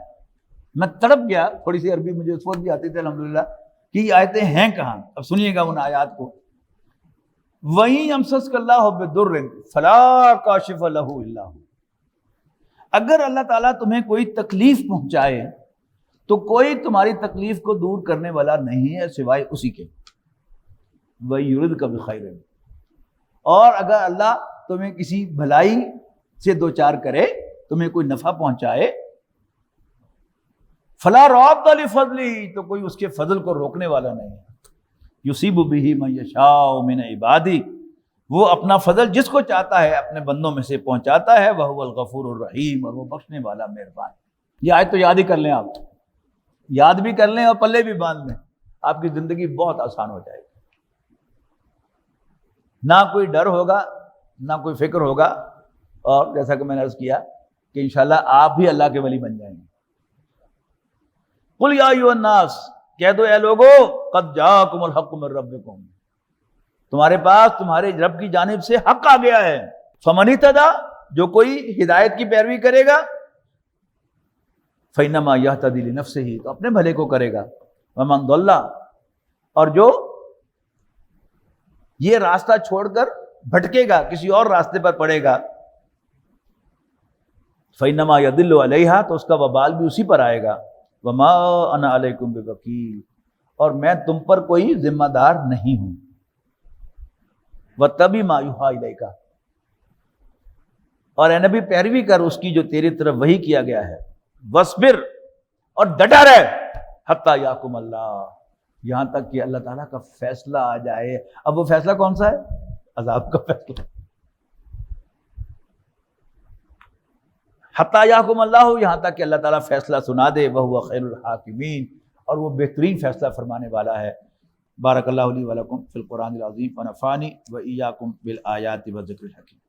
میں تڑپ گیا. تھوڑی سی عربی مجھے اس وقت بھی آتی تھی الحمدللہ، کہ یہ آیتیں ہیں کہاں. اب سنیے گا ان آیات کو. وَإِن يَمْسَسْكَ اللَّهُ بِضُرٍّ فَلَا كَاشِفَ لَهُ إِلَّا هُوَ، اگر اللہ تعالیٰ تمہیں کوئی تکلیف پہنچائے تو کوئی تمہاری تکلیف کو دور کرنے والا نہیں ہے سوائے اسی کے. وَيُرِدْكَ بِخَيْرٍ، اور اگر اللہ تمہیں کسی بھلائی سے دوچار کرے، تمہیں کوئی نفع پہنچائے، فَلَا رَادَّ لِفَضْلِهِ، تو کوئی اس کے فضل کو روکنے والا نہیں ہے. یصیب بہ من یشاء من عبادہ، وہ اپنا فضل جس کو چاہتا ہے اپنے بندوں میں سے پہنچاتا ہے. وہو الغفور الرحیم، اور وہ بخشنے والا مہربان. یہ آیت تو یاد ہی کر لیں، آپ یاد بھی کر لیں اور پلے بھی باندھ لیں، آپ کی زندگی بہت آسان ہو جائے گی. نہ کوئی ڈر ہوگا، نہ کوئی فکر ہوگا، اور جیسا کہ میں نے عرض کیا کہ انشاءاللہ آپ بھی اللہ کے ولی بن جائیں گے. قل یا ایھا الناس، کہہ دو اے لوگو، قد جاءکم الحق من ربکم، تمہارے پاس تمہارے رب کی جانب سے حق آ گیا ہے. فمن اہتدی، جو کوئی ہدایت کی پیروی کرے گا، فإنما یہتدی لنفسہ، تو اپنے بھلے کو کرے گا. ومن ضل، اور جو یہ راستہ چھوڑ کر بھٹکے گا، کسی اور راستے پر پڑے گا، فإنما یضل علیہا، تو اس کا وبال بھی اسی پر آئے گا. وما انا علیکم بوکیل، اور میں تم پر کوئی ذمہ دار نہیں ہوں. واتبع ما یوحی الیک، اور اے نبی پیروی کر اس کی جو تیری طرف وحی کیا گیا ہے. واصبر، اور ڈٹا رہ، حتی یحکم اللہ، یہاں تک کہ اللہ تعالیٰ کا فیصلہ آ جائے. اب وہ فیصلہ کون سا ہے؟ عذاب کا فیصلہ. حتی یحکم اللہ، یہاں تک کہ اللہ تعالیٰ فیصلہ سنا دے. وہو خیر الحاکمین، اور وہ بہترین فیصلہ فرمانے والا ہے. بارک اللہ لی ولکم فی القرآن العظیم، ونفعنی وإیاکم بالآیات والذکر الحکیم.